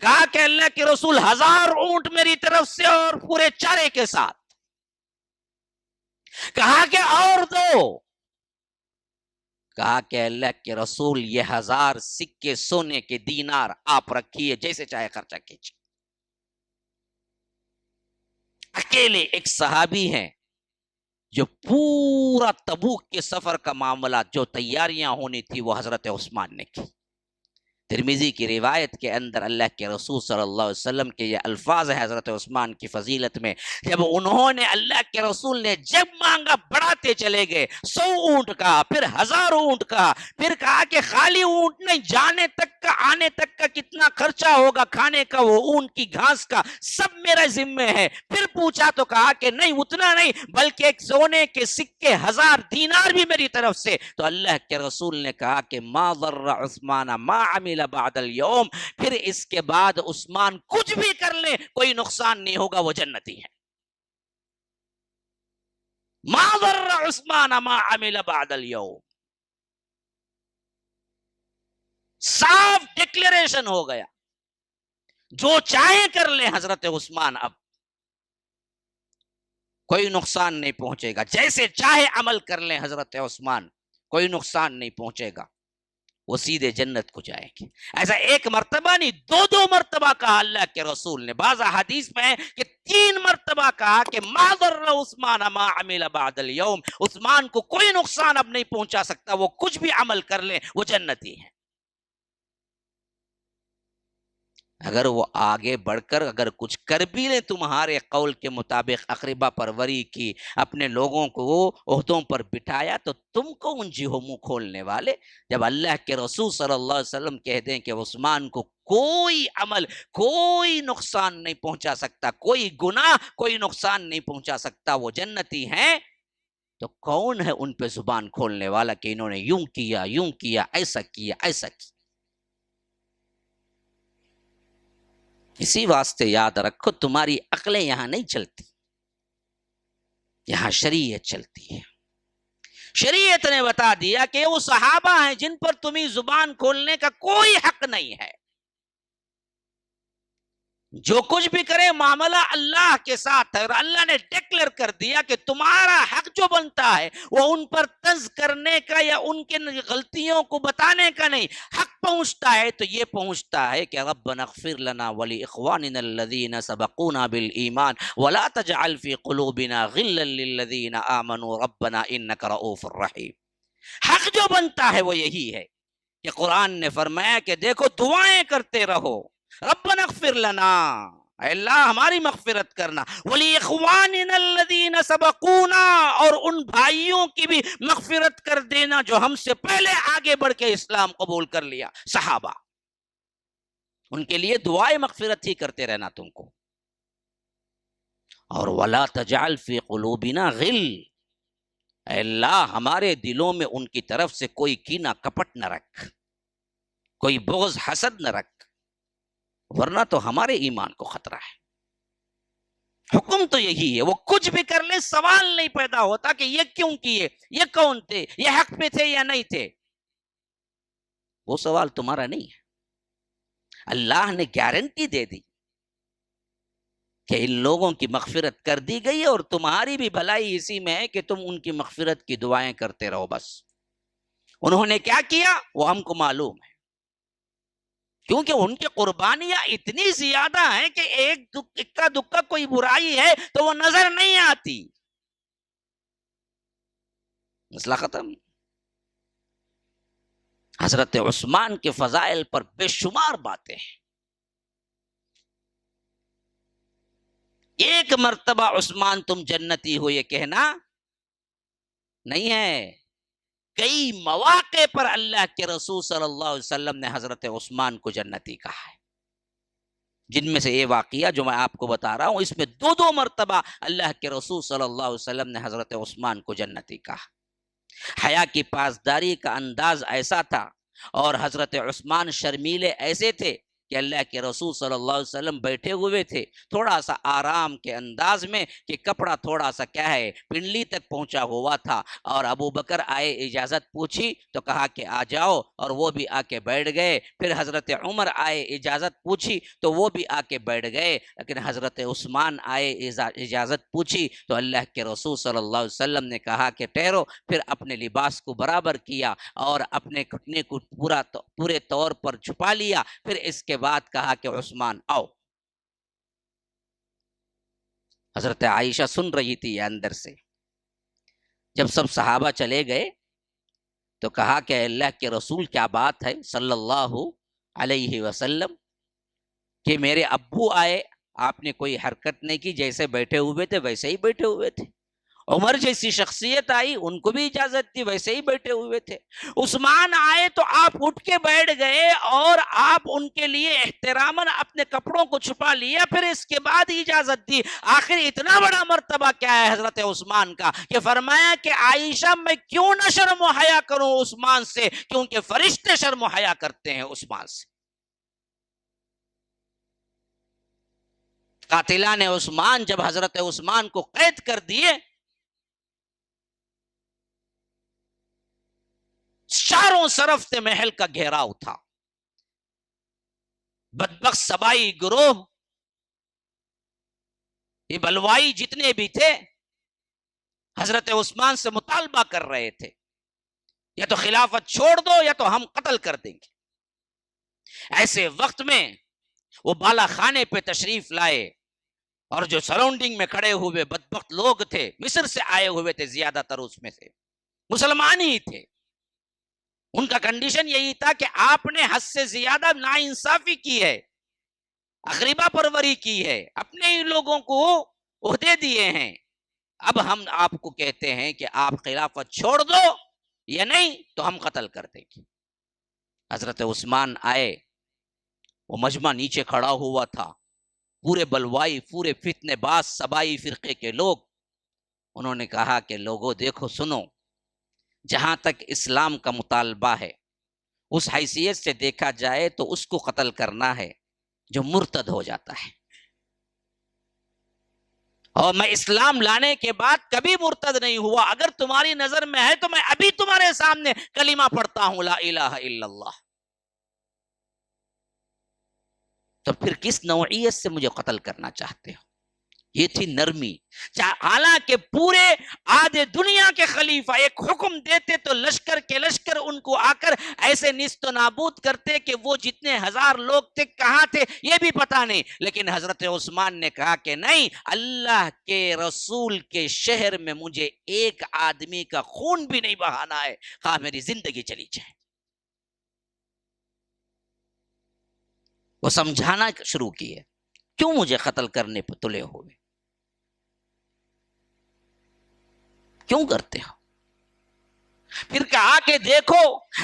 کہا کہ اللہ کے رسول 1000 اونٹ میری طرف سے اور پورے چارے کے ساتھ۔ کہا کہ اور دو، کہا کہ اللہ کے رسول یہ 1000 سکے سونے کے دینار آپ رکھیے، جیسے چاہے خرچہ کیجیے۔ اکیلے ایک صحابی ہیں جو پورا تبوک کے سفر کا معاملہ، جو تیاریاں ہونی تھی، وہ حضرت عثمان نے کی۔ ترمذی کی روایت کے اندر اللہ کے رسول صلی اللہ علیہ وسلم کے یہ الفاظ ہیں حضرت عثمان کی فضیلت میں، جب انہوں نے، اللہ کے رسول نے جب مانگا بڑھاتے چلے گئے، 100 اونٹ کا، پھر 1000 اونٹ کا، پھر کہا کہ خالی اونٹ نہیں، جانے تک کا، آنے تک کا کتنا خرچہ ہوگا، کھانے کا، وہ اونٹ کی گھاس کا، سب میرے ذمے ہے۔ پھر پوچھا تو کہا کہ نہیں، اتنا نہیں، بلکہ ایک سونے کے سکے 1000 دینار بھی میری طرف سے۔ تو اللہ کے رسول نے کہا کہ ما ضر عثمان ما عمل بعد اليوم، پھر اس کے بعد عثمان کچھ بھی کر لے کوئی نقصان نہیں ہوگا، وہ جنتی ہے۔ ما ضر عثمان ما عمل بعد اليوم، صاف ڈکلیریشن ہو گیا، جو چاہے کر لے حضرت عثمان، اب کوئی نقصان نہیں پہنچے گا، جیسے چاہے عمل کر لیں حضرت عثمان، کوئی نقصان نہیں پہنچے گا، وہ سیدھے جنت کو جائیں گے۔ ایسا ایک مرتبہ نہیں، 2 مرتبہ کہا اللہ کے رسول نے۔ بعض حدیث میں ہے کہ 3 مرتبہ کہا کہ ما ضر عثمان ما عمل بعد اليوم، عثمان کو کوئی نقصان اب نہیں پہنچا سکتا، وہ کچھ بھی عمل کر لیں، وہ جنتی ہے۔ اگر وہ آگے بڑھ کر اگر کچھ کر بھی لیں تمہارے قول کے مطابق، اقربا پروری کی، اپنے لوگوں کو عہدوں پر بٹھایا، تو تم کو ان جی ہو منہ کھولنے والے؟ جب اللہ کے رسول صلی اللہ علیہ وسلم کہہ دیں کہ عثمان کو کوئی عمل، کوئی نقصان نہیں پہنچا سکتا، کوئی گناہ، کوئی نقصان نہیں پہنچا سکتا، وہ جنتی ہیں، تو کون ہے ان پہ زبان کھولنے والا کہ انہوں نے یوں کیا، یوں کیا، ایسا کیا، ایسا کیا؟ اسی واسطے یاد رکھو، تمہاری عقلیں یہاں نہیں چلتی، یہاں شریعت چلتی ہے۔ شریعت نے بتا دیا کہ وہ صحابہ ہیں جن پر تمہیں زبان کھولنے کا کوئی حق نہیں ہے، جو کچھ بھی کرے معاملہ اللہ کے ساتھ ہے، اور اللہ نے ڈکلیئر کر دیا کہ تمہارا حق جو بنتا ہے وہ ان پر طنز کرنے کا یا ان کے غلطیوں کو بتانے کا نہیں، حق پہنچتا ہے تو یہ پہنچتا ہے کہ ربنا اغفر لنا ولاخواننا الذین سبقونا بالایمان ولا تجعل فی قلوبنا غلا للذین آمنوا ربنا انک رؤوف رحیم۔ حق جو بنتا ہے وہ یہی ہے کہ قرآن نے فرمایا کہ دیکھو دعائیں کرتے رہو، ربنا اغفر لنا، اے اللہ ہماری مغفرت کرنا، وَلِإِخْوَانِنَا الَّذِينَ سَبَقُونَا، اور ان بھائیوں کی بھی مغفرت کر دینا جو ہم سے پہلے آگے بڑھ کے اسلام قبول کر لیا، صحابہ، ان کے لیے دعائیں مغفرت ہی کرتے رہنا تم کو۔ اور وَلَا تَجْعَلْ فِي قُلُوبِنَا غِلٍّ، اے اللہ ہمارے دلوں میں ان کی طرف سے کوئی کینہ کپٹ نہ رکھ، کوئی بغض حسد نہ رکھ، ورنہ تو ہمارے ایمان کو خطرہ ہے۔ حکم تو یہی ہے، وہ کچھ بھی کر لے، سوال نہیں پیدا ہوتا کہ یہ کیوں کیے، یہ کون تھے، یہ حق پہ تھے یا نہیں تھے، وہ سوال تمہارا نہیں ہے۔ اللہ نے گارنٹی دے دی کہ ان لوگوں کی مغفرت کر دی گئی، اور تمہاری بھی بھلائی اسی میں ہے کہ تم ان کی مغفرت کی دعائیں کرتے رہو۔ بس انہوں نے کیا کیا وہ ہم کو معلوم ہے، کیونکہ ان کی قربانیاں اتنی زیادہ ہیں کہ ایک اکا دکا کوئی برائی ہے تو وہ نظر نہیں آتی۔ مسئلہ ختم۔ حضرت عثمان کے فضائل پر بے شمار باتیں ہیں۔ ایک مرتبہ عثمان تم جنتی ہو یہ کہنا نہیں ہے. کئی مواقع پر اللہ کے رسول صلی اللہ علیہ وسلم نے حضرت عثمان کو جنتی کہا ہے، جن میں سے یہ واقعہ جو میں آپ کو بتا رہا ہوں، اس میں 2 مرتبہ اللہ کے رسول صلی اللہ علیہ وسلم نے حضرت عثمان کو جنتی کہا. حیا کی پاسداری کا انداز ایسا تھا اور حضرت عثمان شرمیلے ایسے تھے کہ اللہ کے رسول صلی اللہ علیہ وسلم بیٹھے ہوئے تھے تھوڑا سا آرام کے انداز میں کہ کپڑا تھوڑا سا کیا ہے پنڈلی تک پہنچا ہوا تھا، اور ابو بکر آئے، اجازت پوچھی تو کہا کہ آ جاؤ، اور وہ بھی آ کے بیٹھ گئے. پھر حضرت عمر آئے، اجازت پوچھی تو وہ بھی آ کے بیٹھ گئے. لیکن حضرت عثمان آئے، اجازت پوچھی تو اللہ کے رسول صلی اللہ علیہ وسلم نے کہا کہ ٹھہرو. پھر اپنے لباس کو برابر کیا اور اپنے گھٹنے کو پورے طور پر چھپا لیا. پھر اس کے بعد کہا کہ عثمان آؤ. حضرت عائشہ سن رہی تھی اندر سے. جب سب صحابہ چلے گئے تو کہا کہ اللہ کے رسول کیا بات ہے صلی اللہ علیہ وسلم کہ میرے ابو آئے، آپ نے کوئی حرکت نہیں کی، جیسے بیٹھے ہوئے تھے ویسے ہی بیٹھے ہوئے تھے. عمر جیسی شخصیت آئی، ان کو بھی اجازت تھی، ویسے ہی بیٹھے ہوئے تھے. عثمان آئے تو آپ اٹھ کے بیٹھ گئے اور آپ ان کے لیے احتراماً اپنے کپڑوں کو چھپا لیا، پھر اس کے بعد اجازت دی. آخر اتنا بڑا مرتبہ کیا ہے حضرت عثمان کا کہ فرمایا کہ عائشہ میں کیوں نہ شرم و حیا کروں عثمان سے، کیونکہ فرشتے شرم و حیا کرتے ہیں عثمان سے. قاتلان عثمان جب حضرت عثمان کو قید کر دیے، چاروں طرف سے محل کا گھیراؤ تھا. بدبخت سبائی گروہ، یہ بلوائی جتنے بھی تھے، حضرت عثمان سے مطالبہ کر رہے تھے یا تو خلافت چھوڑ دو یا تو ہم قتل کر دیں گے. ایسے وقت میں وہ بالا خانے پہ تشریف لائے اور جو سراؤنڈنگ میں کھڑے ہوئے بدبخت لوگ تھے، مصر سے آئے ہوئے تھے، زیادہ تر اس میں سے مسلمان ہی تھے. ان کا کنڈیشن یہی تھا کہ آپ نے حد سے زیادہ ناانصافی کی ہے، اغریبہ پروری کی ہے، اپنے ہی لوگوں کو عہدے دیے ہیں. اب ہم آپ کو کہتے ہیں کہ آپ خلافت چھوڑ دو یا نہیں تو ہم قتل کر دیں گے. حضرت عثمان آئے، وہ مجمع نیچے کھڑا ہوا تھا، پورے بلوائی، پورے فتنے باز سبائی فرقے کے لوگ. انہوں نے کہا کہ لوگوں دیکھو سنو، جہاں تک اسلام کا مطالبہ ہے اس حیثیت سے دیکھا جائے تو اس کو قتل کرنا ہے جو مرتد ہو جاتا ہے، اور میں اسلام لانے کے بعد کبھی مرتد نہیں ہوا. اگر تمہاری نظر میں ہے تو میں ابھی تمہارے سامنے کلمہ پڑھتا ہوں لا الہ الا اللہ. تو پھر کس نوعیت سے مجھے قتل کرنا چاہتے ہو؟ یہ تھی نرمی. حالانکہ پورے آدھے دنیا کے خلیفہ ایک حکم دیتے تو لشکر کے لشکر ان کو آ کر ایسے نیست و نابود کرتے کہ وہ جتنے ہزار لوگ تھے کہاں تھے یہ بھی پتا نہیں. لیکن حضرت عثمان نے کہا کہ نہیں، اللہ کے رسول کے شہر میں مجھے ایک آدمی کا خون بھی نہیں بہانا ہے، خواہ میری زندگی چلی جائے. وہ سمجھانا شروع کیے، کیوں مجھے قتل کرنے پہ تلے ہوئے، کیوں کرتے ہو؟ پھر کہا کہ دیکھو،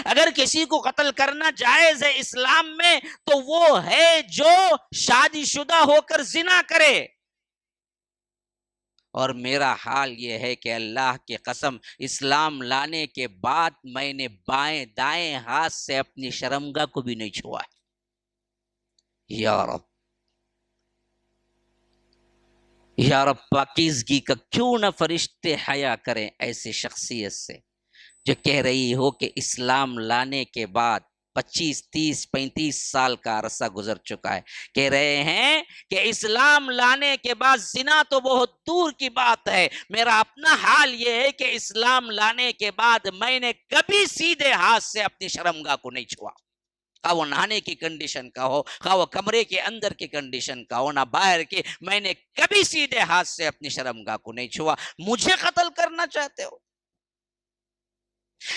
اگر کسی کو قتل کرنا جائز ہے اسلام میں تو وہ ہے جو شادی شدہ ہو کر زنا کرے. اور میرا حال یہ ہے کہ اللہ کی قسم اسلام لانے کے بعد میں نے بائیں دائیں ہاتھ سے اپنی شرمگاہ کو بھی نہیں چھوا. یا رب، یا رب، پاکیزگی کا کیوں نہ فرشتے حیا کریں ایسی شخصیت سے جو کہہ رہی ہو کہ اسلام لانے کے بعد 25 30 35 سال کا عرصہ گزر چکا ہے، کہہ رہے ہیں کہ اسلام لانے کے بعد زنا تو بہت دور کی بات ہے، میرا اپنا حال یہ ہے کہ اسلام لانے کے بعد میں نے کبھی سیدھے ہاتھ سے اپنی شرمگاہ کو نہیں چھوا. خواہ وہ نہانے کی کنڈیشن کا ہو، خواہ وہ کمرے کے اندر کی کنڈیشن کا ہو، نہ باہر کی، میں نے کبھی سیدھے ہاتھ سے اپنی شرمگاہ کو نہیں چھوا. مجھے قتل کرنا چاہتے ہو؟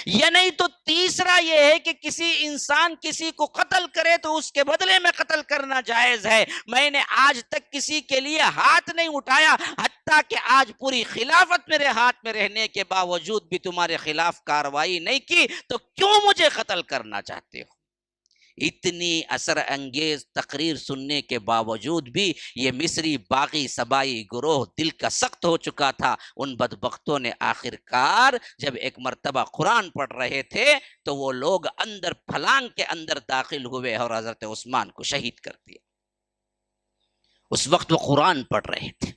یا نہیں تو تیسرا یہ ہے کہ کسی انسان کسی کو قتل کرے تو اس کے بدلے میں قتل کرنا جائز ہے. میں نے آج تک کسی کے لیے ہاتھ نہیں اٹھایا، حتیٰ کہ آج پوری خلافت میرے ہاتھ میں رہنے کے باوجود بھی تمہارے خلاف کارروائی نہیں کی، تو کیوں مجھے قتل کرنا چاہتے ہو؟ اتنی اثر انگیز تقریر سننے کے باوجود بھی یہ مصری باغی سبائی گروہ دل کا سخت ہو چکا تھا. ان بدبختوں نے آخرکار جب ایک مرتبہ قرآن پڑھ رہے تھے تو وہ لوگ اندر پھلانگ کے اندر داخل ہوئے اور حضرت عثمان کو شہید کر دیا. اس وقت وہ قرآن پڑھ رہے تھے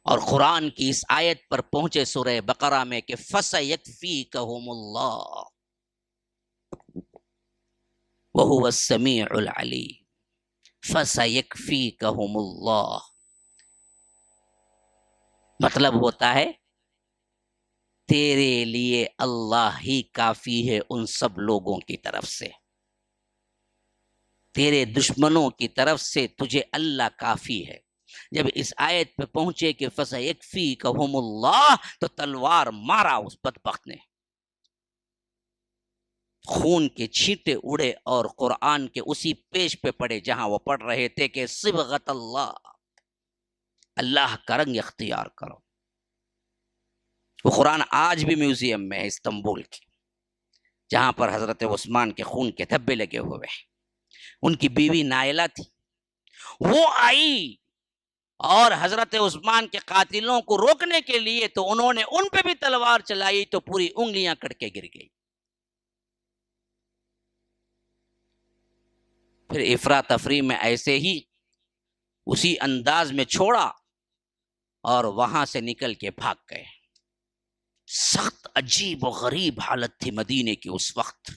اور قرآن کی اس آیت پر پہنچے سورہ بقرہ میں کہ فَسَيَكْفِيكَهُمُ اللَّهُ وَهُوَ السَّمِيعُ الْعَلِيمُ. فَسَيَكْفِيكَهُمُ اللَّهُ مطلب ہوتا ہے تیرے لیے اللہ ہی کافی ہے ان سب لوگوں کی طرف سے، تیرے دشمنوں کی طرف سے تجھے اللہ کافی ہے. جب اس آیت پہ پہنچے کہ فَسَيَكْفِيكَهُمُ اللَّهُ تو تلوار مارا اس بدبخت نے، خون کے چھینٹے اڑے اور قرآن کے اسی پیج پہ پڑے جہاں وہ پڑھ رہے تھے کہ صبغت اللہ، اللہ کا رنگ اختیار کرو. وہ قرآن آج بھی میوزیم میں ہے استنبول کی، جہاں پر حضرت عثمان کے خون کے دھبے لگے ہوئے ہیں. ان کی بیوی نائلہ تھی، وہ آئی اور حضرت عثمان کے قاتلوں کو روکنے کے لیے تو انہوں نے ان پہ بھی تلوار چلائی تو پوری انگلیاں کٹ کے گر گئی. پھر افراتفری میں ایسے ہی اسی انداز میں چھوڑا اور وہاں سے نکل کے بھاگ گئے. سخت عجیب و غریب حالت تھی مدینے کی اس وقت.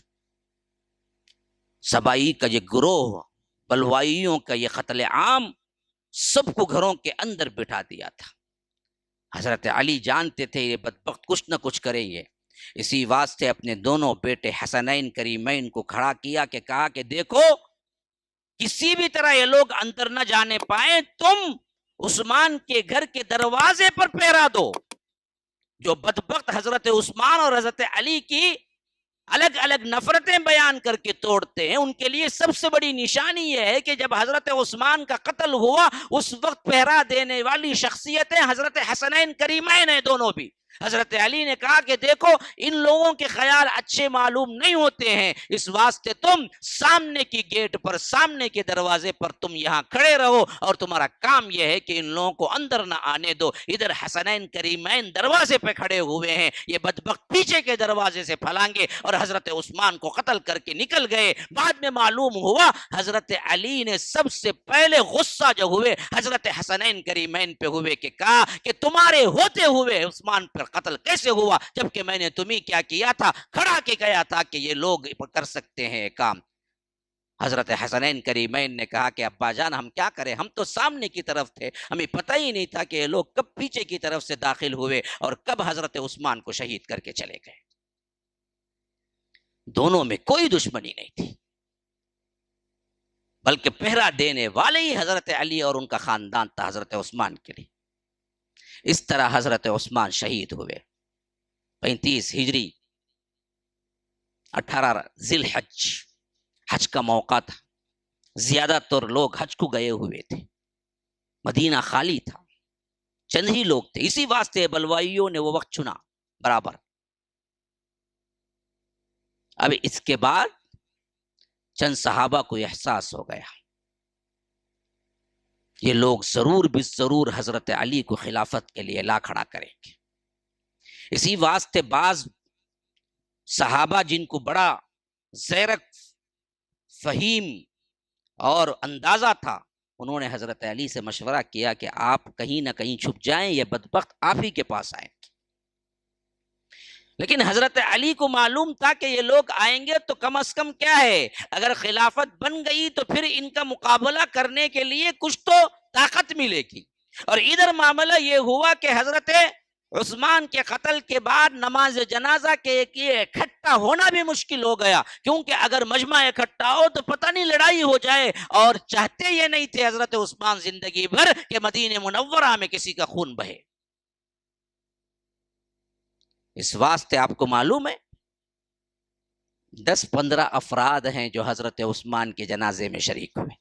سبائی کا یہ گروہ، بلوائیوں کا یہ قتل عام سب کو گھروں کے اندر بٹھا دیا تھا. حضرت علی جانتے تھے یہ بدبخت کچھ نہ کچھ کریں گے، اسی واسطے اپنے دونوں بیٹے حسنین کریمین کو کھڑا کیا کہ کہا کہ دیکھو کسی بھی طرح یہ لوگ اندر نہ جانے پائیں، تم عثمان کے گھر کے دروازے پر پہرا دو. جو بدبخت حضرت عثمان اور حضرت علی کی الگ الگ نفرتیں بیان کر کے توڑتے ہیں، ان کے لیے سب سے بڑی نشانی یہ ہے کہ جب حضرت عثمان کا قتل ہوا اس وقت پہرا دینے والی شخصیتیں حضرت حسنین کریمین ہیں دونوں بھی. حضرت علی نے کہا کہ دیکھو ان لوگوں کے خیال اچھے معلوم نہیں ہوتے ہیں، اس واسطے تم سامنے کی گیٹ پر، سامنے کے دروازے پر تم یہاں کھڑے رہو اور تمہارا کام یہ ہے کہ ان لوگوں کو اندر نہ آنے دو. ادھر حسنین کریمین دروازے پہ کھڑے ہوئے ہیں، یہ بدبخت پیچھے کے دروازے سے پھلانگے اور حضرت عثمان کو قتل کر کے نکل گئے. بعد میں معلوم ہوا حضرت علی نے سب سے پہلے غصہ جو ہوئے حضرت حسنین کریمین پہ ہوئے کہ کہا کہ تمہارے ہوتے ہوئے عثمان پر قتل کیسے ہوا جبکہ میں نے تمہیں کیا کیا تھا، کھڑا کے گیا تھا کہ یہ لوگ کر سکتے ہیں کام. حضرت حسنین کریمین نے کہا کہ ابا جان ہم کیا کریں، ہم تو سامنے کی طرف تھے، ہمیں پتہ ہی نہیں تھا کہ یہ لوگ کب پیچھے کی طرف سے داخل ہوئے اور کب حضرت عثمان کو شہید کر کے چلے گئے. دونوں میں کوئی دشمنی نہیں تھی، بلکہ پہرا دینے والے ہی حضرت علی اور ان کا خاندان تھا حضرت عثمان کے لیے. اس طرح حضرت عثمان شہید ہوئے 35 ہجری 18 ذی الحج، حج کا موقع تھا. زیادہ تر لوگ حج کو گئے ہوئے تھے، مدینہ خالی تھا، چند ہی لوگ تھے. اسی واسطے بلوائیوں نے وہ وقت چنا برابر. اب اس کے بعد چند صحابہ کو احساس ہو گیا یہ لوگ ضرور بھی ضرور حضرت علی کو خلافت کے لیے لا کھڑا کریں گے. اسی واسطے بعض صحابہ جن کو بڑا زیرک فہیم اور اندازہ تھا، انہوں نے حضرت علی سے مشورہ کیا کہ آپ کہیں نہ کہیں چھپ جائیں، یہ بدبخت آپ ہی کے پاس آئیں گے. لیکن حضرت علی کو معلوم تھا کہ یہ لوگ آئیں گے تو کم از کم کیا ہے، اگر خلافت بن گئی تو پھر ان کا مقابلہ کرنے کے لیے کچھ تو طاقت ملے گی. اور ادھر معاملہ یہ ہوا کہ حضرت عثمان کے قتل کے بعد نماز جنازہ کے اکٹھا ہونا بھی مشکل ہو گیا، کیونکہ اگر مجمع اکٹھا ہو تو پتہ نہیں لڑائی ہو جائے، اور چاہتے یہ نہیں تھے حضرت عثمان زندگی بھر کہ مدینہ منورہ میں کسی کا خون بہے. اس واسطے آپ کو معلوم ہے 10-15 افراد ہیں جو حضرت عثمان کے جنازے میں شریک ہوئے،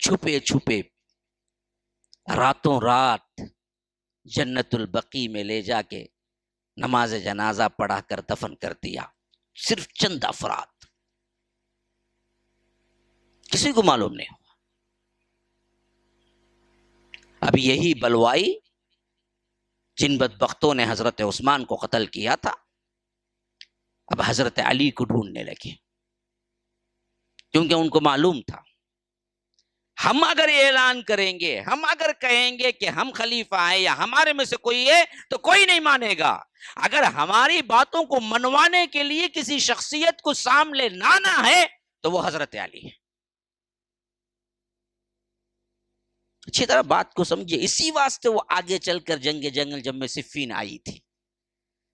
چھپے چھپے راتوں رات جنت البقیع میں لے جا کے نماز جنازہ پڑھا کر دفن کر دیا. صرف چند افراد، کسی کو معلوم نہیں ہوا. اب یہی بلوائی جن بدبختوں نے حضرت عثمان کو قتل کیا تھا اب حضرت علی کو ڈھونڈنے لگے، کیونکہ ان کو معلوم تھا ہم اگر اعلان کریں گے، ہم اگر کہیں گے کہ ہم خلیفہ ہیں یا ہمارے میں سے کوئی ہے تو کوئی نہیں مانے گا. اگر ہماری باتوں کو منوانے کے لیے کسی شخصیت کو سامنے لانا ہے تو وہ حضرت علی ہے. اچھی طرح بات کو سمجھے. اسی واسطے وہ آگے چل کر جنگ جب میں صفین آئی تھی.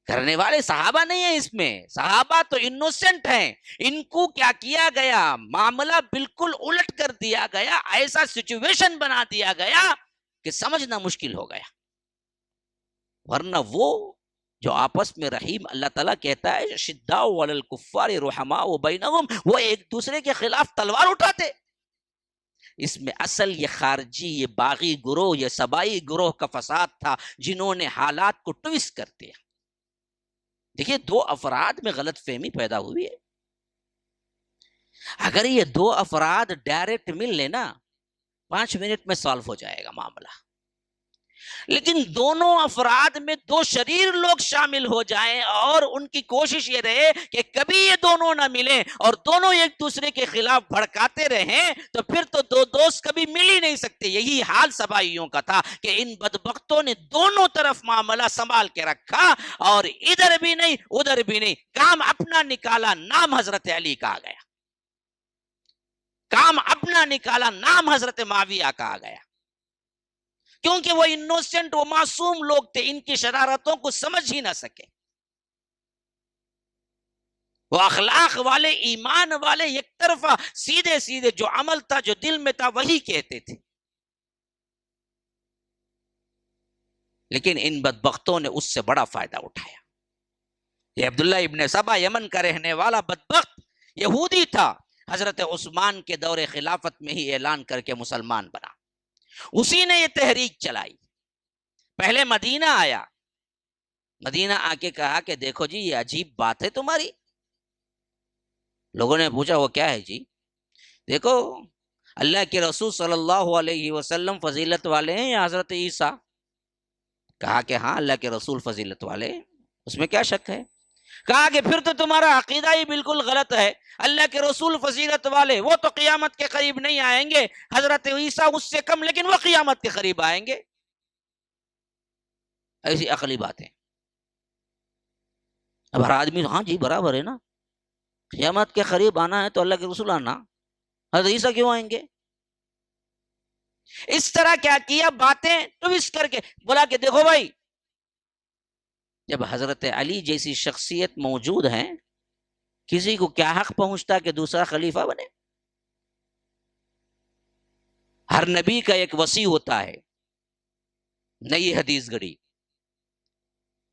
کرنے والے صحابہ نہیں ہیں اس میں، صحابہ تو انوسنٹ ہیں. ان کو کیا کیا گیا، معاملہ بالکل الٹ کر دیا گیا، ایسا سچویشن بنا دیا گیا کہ سمجھنا مشکل ہو گیا. ورنہ وہ جو آپس میں رحیم، اللہ تعالیٰ کہتا ہے شداء علی الکفار رحماء بینہم، وہ ایک دوسرے کے خلاف تلوار اٹھاتے. اس میں اصل یہ خارجی، یہ باغی گروہ، یہ سبائی گروہ کا فساد تھا جنہوں نے حالات کو ٹویسٹ کر دیا. دیکھیے 2 افراد میں غلط فہمی پیدا ہوئی ہے. اگر یہ 2 افراد ڈائریکٹ مل لینا 5 منٹ میں سالو ہو جائے گا معاملہ. لیکن دونوں افراد میں 2 شریر لوگ شامل ہو جائیں اور ان کی کوشش یہ رہے کہ کبھی یہ دونوں نہ ملیں اور دونوں ایک دوسرے کے خلاف بھڑکاتے رہیں تو پھر تو 2 دوست کبھی مل ہی نہیں سکتے. یہی حال سبائیوں کا تھا کہ ان بدبختوں نے دونوں طرف معاملہ سنبھال کے رکھا اور ادھر بھی نہیں ادھر بھی نہیں، کام اپنا نکالا، نام حضرت علی کا آ گیا. کام اپنا نکالا، نام حضرت معاویہ کا آ گیا. کیونکہ وہ انوسنٹ، وہ معصوم لوگ تھے، ان کی شرارتوں کو سمجھ ہی نہ سکے. وہ اخلاق والے، ایمان والے، یک طرفہ سیدھے سیدھے جو عمل تھا، جو دل میں تھا، وہی کہتے تھے. لیکن ان بدبختوں نے اس سے بڑا فائدہ اٹھایا. یہ عبداللہ ابن سبا یمن کا رہنے والا بدبخت یہودی تھا، حضرت عثمان کے دور خلافت میں ہی اعلان کر کے مسلمان بنا. اسی نے یہ تحریک چلائی. پہلے مدینہ آیا، مدینہ آ کے کہا کہ دیکھو جی یہ عجیب بات ہے تمہاری. لوگوں نے پوچھا وہ کیا ہے جی؟ دیکھو اللہ کے رسول صلی اللہ علیہ وسلم فضیلت والے ہیں یا حضرت عیسیٰ؟ کہا کہ ہاں اللہ کے رسول فضیلت والے ہیں، اس میں کیا شک ہے؟ کہا کہ پھر تو تمہارا عقیدہ ہی بالکل غلط ہے. اللہ کے رسول فضیلت والے، وہ تو قیامت کے قریب نہیں آئیں گے، حضرت عیسیٰ اس سے کم لیکن وہ قیامت کے قریب آئیں گے. ایسی عقلی باتیں. اب ہر آدمی ہاں جی برابر ہے نا، قیامت کے قریب آنا ہے تو اللہ کے رسول آنا، حضرت عیسیٰ کیوں آئیں گے؟ اس طرح کیا کیا، باتیں ٹویسٹ کر کے بولا کہ دیکھو بھائی، جب حضرت علی جیسی شخصیت موجود ہیں، کسی کو کیا حق پہنچتا کہ دوسرا خلیفہ بنے؟ ہر نبی کا ایک وصی ہوتا ہے. نئی حدیث گھڑی،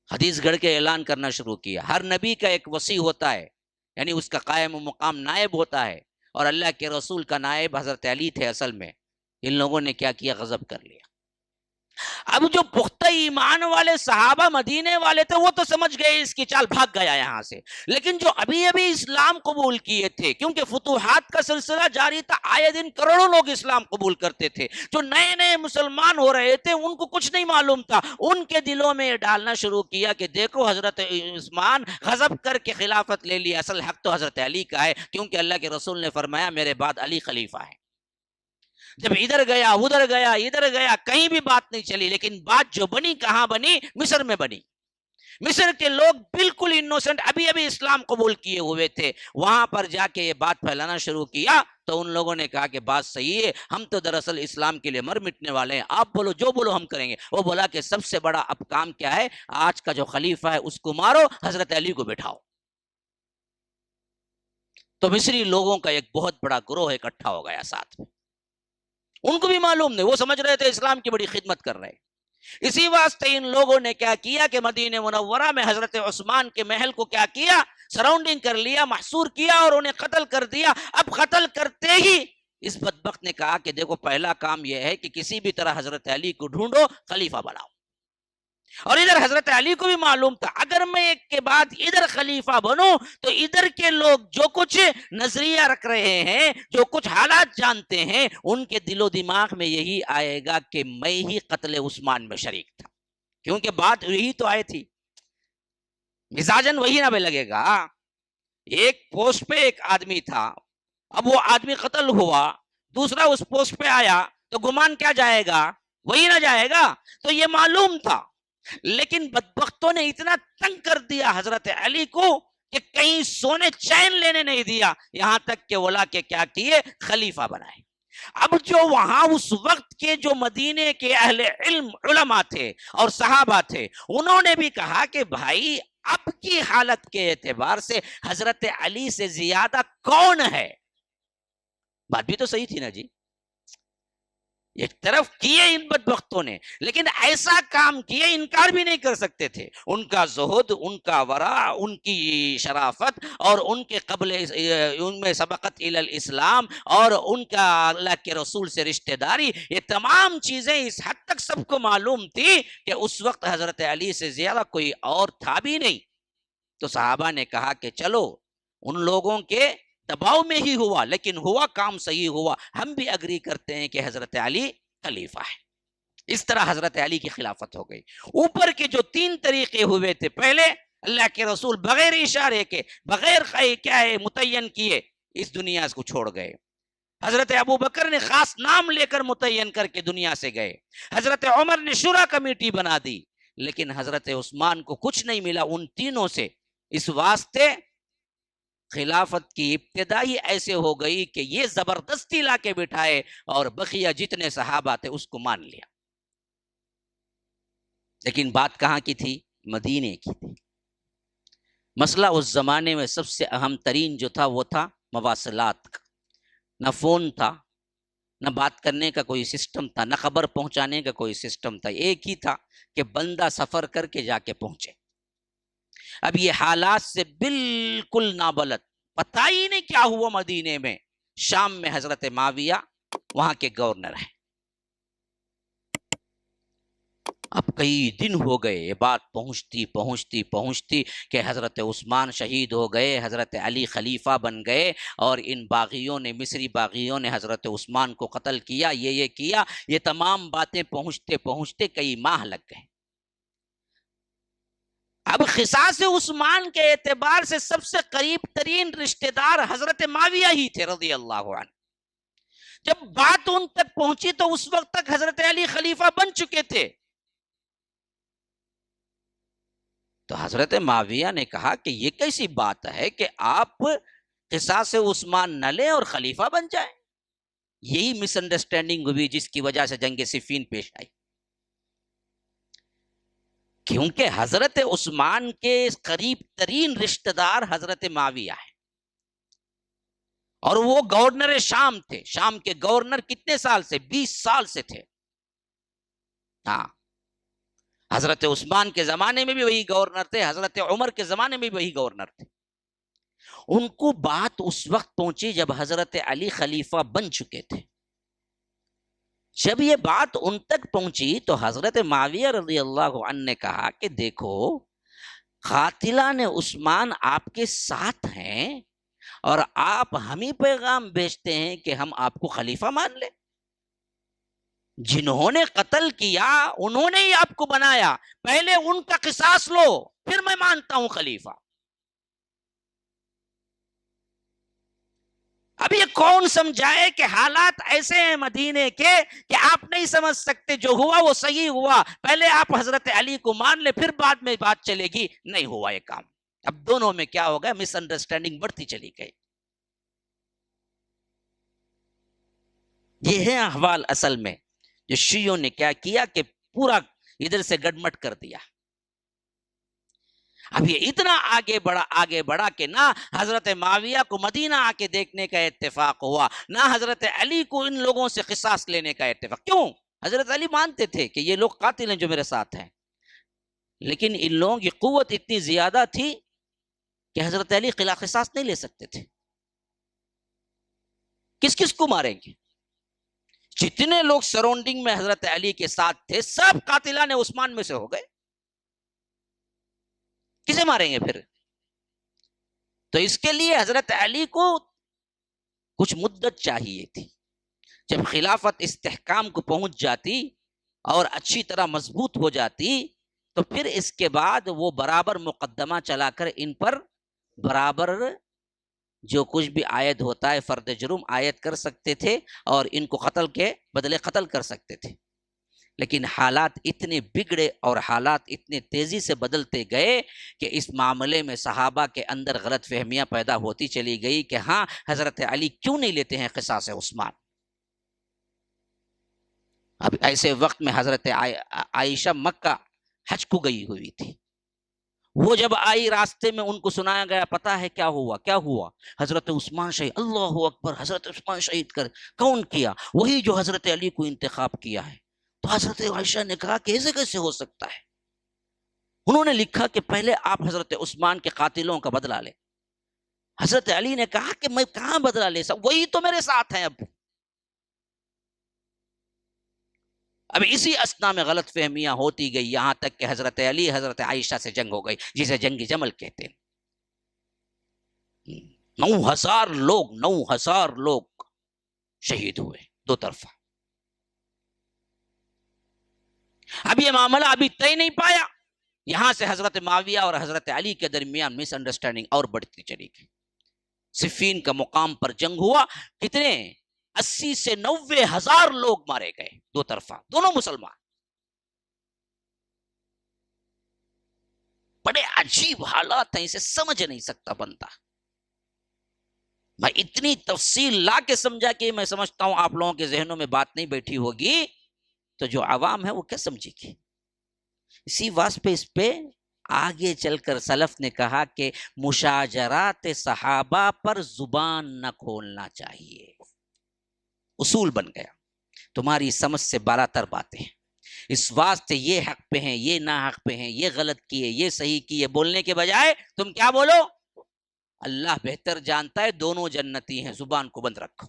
حدیث گھڑ کے اعلان کرنا شروع کیا. ہر نبی کا ایک وصی ہوتا ہے، یعنی اس کا قائم مقام نائب ہوتا ہے، اور اللہ کے رسول کا نائب حضرت علی تھے اصل میں. ان لوگوں نے کیا کیا، غضب کر لیا. اب جو پختہ ایمان والے صحابہ مدینے والے تھے وہ تو سمجھ گئے اس کی چال، بھاگ گیا یہاں سے. لیکن جو ابھی ابھی اسلام قبول کیے تھے، کیونکہ فتوحات کا سلسلہ جاری تھا، آئے دن کروڑوں لوگ اسلام قبول کرتے تھے، جو نئے نئے مسلمان ہو رہے تھے ان کو کچھ نہیں معلوم تھا. ان کے دلوں میں یہ ڈالنا شروع کیا کہ دیکھو حضرت عثمان غضب کر کے خلافت لے لی، اصل حق تو حضرت علی کا ہے، کیونکہ اللہ کے رسول نے فرمایا میرے بعد علی خلیفہ ہے. جب ادھر گیا ادھر گیا ادھر گیا، کہیں بھی بات نہیں چلی. لیکن بات جو بنی کہاں بنی؟ مصر میں بنی. مصر کے لوگ بالکل انوسنٹ، ابھی ابھی اسلام قبول کیے ہوئے تھے، وہاں پر جا کے یہ بات پھیلانا شروع کیا. تو ان لوگوں نے کہا کہ بات صحیح ہے، ہم تو دراصل اسلام کے لیے مر مٹنے والے ہیں، آپ بولو جو بولو ہم کریں گے. وہ بولا کہ سب سے بڑا اب کام کیا ہے، آج کا جو خلیفہ ہے اس کو مارو، حضرت علی کو بٹھاؤ. تو مصری لوگوں کا ایک بہت بڑا گروہ اکٹھا ہو گیا ساتھ میں. ان کو بھی معلوم نہیں، وہ سمجھ رہے تھے اسلام کی بڑی خدمت کر رہے. اسی واسطے ان لوگوں نے کیا کیا کہ مدینہ منورہ میں حضرت عثمان کے محل کو کیا کیا، سراؤنڈنگ کر لیا، محصور کیا اور انہیں قتل کر دیا۔ اب قتل کرتے ہی اس بدبخت نے کہا کہ دیکھو پہلا کام یہ ہے کہ کسی بھی طرح حضرت علی کو ڈھونڈو، خلیفہ بناؤ۔ اور ادھر حضرت علی کو بھی معلوم تھا اگر میں ایک کے بعد ادھر خلیفہ بنوں تو ادھر کے لوگ جو کچھ نظریہ رکھ رہے ہیں، جو کچھ حالات جانتے ہیں، ان کے دل و دماغ میں یہی آئے گا کہ میں ہی قتل عثمان میں شریک تھا، کیونکہ بات یہی تو آئی تھی، مزاجن وہی نہ لگے گا۔ ایک پوسٹ پہ ایک آدمی تھا، اب وہ آدمی قتل ہوا، دوسرا اس پوسٹ پہ آیا تو گمان کیا جائے گا؟ وہی نہ جائے گا۔ تو یہ معلوم تھا، لیکن بدبختوں نے اتنا تنگ کر دیا حضرت علی کو کہ کہیں سونے چین لینے نہیں دیا، یہاں تک کہ ولا کے کیا کیے، خلیفہ بنائے۔ اب جو وہاں اس وقت کے جو مدینے کے اہل علم علماء تھے اور صحابہ تھے، انہوں نے بھی کہا کہ بھائی اب کی حالت کے اعتبار سے حضرت علی سے زیادہ کون ہے؟ بات بھی تو صحیح تھی نا جی، ایک طرف کیے ان بدبختوں نے، لیکن ایسا کام کیے انکار بھی نہیں کر سکتے تھے۔ ان کا زہد، ان کا ورع، ان کی شرافت اور ان کے قبل ان میں سبقت الی الاسلام اور ان کا اللہ کے رسول سے رشتہ داری، یہ تمام چیزیں اس حد تک سب کو معلوم تھی کہ اس وقت حضرت علی سے زیادہ کوئی اور تھا بھی نہیں۔ تو صحابہ نے کہا کہ چلو ان لوگوں کے دباؤ میں ہی ہوا، لیکن ہوا کام صحیح ہوا، ہم بھی اگری کرتے ہیں کہ حضرت علی خلیفہ ہے۔ اس طرح حضرت علی کی خلافت ہو گئی۔ اوپر کے جو 3 طریقے ہوئے تھے، پہلے اللہ کے رسول بغیر اشارے کے، بغیر کیا ہے متعین کیے اس دنیا کو چھوڑ گئے۔ حضرت ابو بکر نے خاص نام لے کر متعین کر کے دنیا سے گئے۔ حضرت عمر نے شورا کمیٹی بنا دی، لیکن حضرت عثمان کو کچھ نہیں ملا ان تینوں سے۔ اس واسطے خلافت کی ابتدا ہی ایسے ہو گئی کہ یہ زبردستی لا کے بٹھائے اور بقیہ جتنے صحابہ تھے اس کو مان لیا۔ لیکن بات کہاں کی تھی؟ مدینے کی تھی۔ مسئلہ اس زمانے میں سب سے اہم ترین جو تھا وہ تھا مواصلات کا۔ نہ فون تھا، نہ بات کرنے کا کوئی سسٹم تھا، نہ خبر پہنچانے کا کوئی سسٹم تھا۔ ایک ہی تھا کہ بندہ سفر کر کے جا کے پہنچے۔ اب یہ حالات سے بالکل نابلد، پتہ ہی نہیں کیا ہوا مدینے میں۔ شام میں حضرت معاویہ وہاں کے گورنر ہیں۔ اب کئی دن ہو گئے یہ بات پہنچتی کہ حضرت عثمان شہید ہو گئے، حضرت علی خلیفہ بن گئے، اور ان باغیوں نے، مصری باغیوں نے حضرت عثمان کو قتل کیا، یہ کیا۔ یہ تمام باتیں پہنچتے کئی ماہ لگ گئے۔ اب قصاص عثمان کے اعتبار سے سب سے قریب ترین رشتہ دار حضرت معاویہ ہی تھے رضی اللہ عنہ۔ جب بات ان تک پہنچی تو اس وقت تک حضرت علی خلیفہ بن چکے تھے۔ تو حضرت معاویہ نے کہا کہ یہ کیسی بات ہے کہ آپ قصاص عثمان نہ لیں اور خلیفہ بن جائیں؟ یہی مس انڈرسٹینڈنگ ہوئی جس کی وجہ سے جنگ صفین پیش آئی، کیونکہ حضرت عثمان کے قریب ترین رشتہ دار حضرت معاویہ ہے، اور وہ گورنر شام تھے۔ شام کے گورنر کتنے سال سے؟ 20 سال سے تھے۔ ہاں، حضرت عثمان کے زمانے میں بھی وہی گورنر تھے، حضرت عمر کے زمانے میں بھی وہی گورنر تھے۔ ان کو بات اس وقت پہنچی جب حضرت علی خلیفہ بن چکے تھے۔ جب یہ بات ان تک پہنچی تو حضرت معاویہ رضی اللہ عنہ نے کہا کہ دیکھو، قاتلان عثمان آپ کے ساتھ ہیں اور آپ ہمیں پیغام بھیجتے ہیں کہ ہم آپ کو خلیفہ مان لیں۔ جنہوں نے قتل کیا انہوں نے ہی آپ کو بنایا، پہلے ان کا قصاص لو پھر میں مانتا ہوں خلیفہ۔ اب یہ کون سمجھائے کہ حالات ایسے ہیں مدینے کے کہ آپ نہیں سمجھ سکتے، جو ہوا وہ صحیح ہوا، پہلے آپ حضرت علی کو مان لے پھر بعد میں بات چلے گی۔ نہیں ہوا یہ کام۔ اب دونوں میں کیا ہو گیا؟ مس انڈرسٹینڈنگ بڑھتی چلی گئی۔ یہ ہے احوال اصل میں، جو شیعوں نے کیا کیا کہ پورا ادھر سے گڑمٹ کر دیا۔ اب یہ اتنا آگے بڑھا کہ نہ حضرت معاویہ کو مدینہ آ کے دیکھنے کا اتفاق ہوا، نہ حضرت علی کو ان لوگوں سے قصاص لینے کا اتفاق۔ کیوں؟ حضرت علی مانتے تھے کہ یہ لوگ قاتل ہیں جو میرے ساتھ ہیں، لیکن ان لوگوں کی قوت اتنی زیادہ تھی کہ حضرت علی خلا قصاص نہیں لے سکتے تھے. کس کس کو ماریں گے؟ جتنے لوگ سراؤنڈنگ میں حضرت علی کے ساتھ تھے سب قاتلان عثمان میں سے ہو گئے. کسے ماریں گے پھر؟ تو اس کے لیے حضرت علی کو کچھ مدت چاہیے تھی. جب خلافت استحکام کو پہنچ جاتی اور اچھی طرح مضبوط ہو جاتی تو پھر اس کے بعد وہ برابر مقدمہ چلا کر ان پر برابر جو کچھ بھی عائد ہوتا ہے فرد جرم عائد کر سکتے تھے اور ان کو قتل کے بدلے قتل کر سکتے تھے. لیکن حالات اتنے بگڑے اور حالات اتنے تیزی سے بدلتے گئے کہ اس معاملے میں صحابہ کے اندر غلط فہمیاں پیدا ہوتی چلی گئی کہ ہاں حضرت علی کیوں نہیں لیتے ہیں قصاص عثمان. اب ایسے وقت میں حضرت عائشہ مکہ حج کو گئی ہوئی تھی. وہ جب آئی راستے میں ان کو سنایا گیا پتا ہے کیا ہوا؟ حضرت عثمان شہید. اللہ اکبر، حضرت عثمان شہید کر کون کیا؟ وہی جو حضرت علی کو انتخاب کیا ہے. تو حضرت عائشہ نے کہا کہ ایسے کیسے ہو سکتا ہے؟ انہوں نے لکھا کہ پہلے آپ حضرت عثمان کے قاتلوں کا بدلہ لیں. حضرت علی نے کہا کہ میں کہاں بدلہ لے سکتا، وہی تو میرے ساتھ ہیں. اب اسی اسنا میں غلط فہمیاں ہوتی گئی یہاں تک کہ حضرت علی حضرت عائشہ سے جنگ ہو گئی جسے جنگ جمل کہتے ہیں. 9,000 لوگ شہید ہوئے دو طرفہ. اب یہ معاملہ ابھی طے نہیں پایا. یہاں سے حضرت معاویہ اور حضرت علی کے درمیان مس انڈرسٹینڈنگ اور بڑھتی چلی گئی. صفین کا مقام پر جنگ ہوا. کتنے؟ 80 سے 90 ہزار لوگ مارے گئے دو طرفہ، دونوں مسلمان. بڑے عجیب حالات ہیں، اسے سمجھ نہیں سکتا بندہ. میں اتنی تفصیل لا کے سمجھا کہ میں سمجھتا ہوں آپ لوگوں کے ذہنوں میں بات نہیں بیٹھی ہوگی تو جو عوام ہے وہ کیا سمجھے گی. اسی واسطے اس پہ آگے چل کر سلف نے کہا کہ مشاجرات صحابہ پر زبان نہ کھولنا چاہیے. اصول بن گیا. تمہاری سمجھ سے بالا تر باتیں ہیں، اس واسطے یہ حق پہ ہیں، یہ نہ حق پہ ہیں، یہ غلط کیے، یہ صحیح کیے بولنے کے بجائے تم کیا بولو؟ اللہ بہتر جانتا ہے، دونوں جنتی ہیں، زبان کو بند رکھو.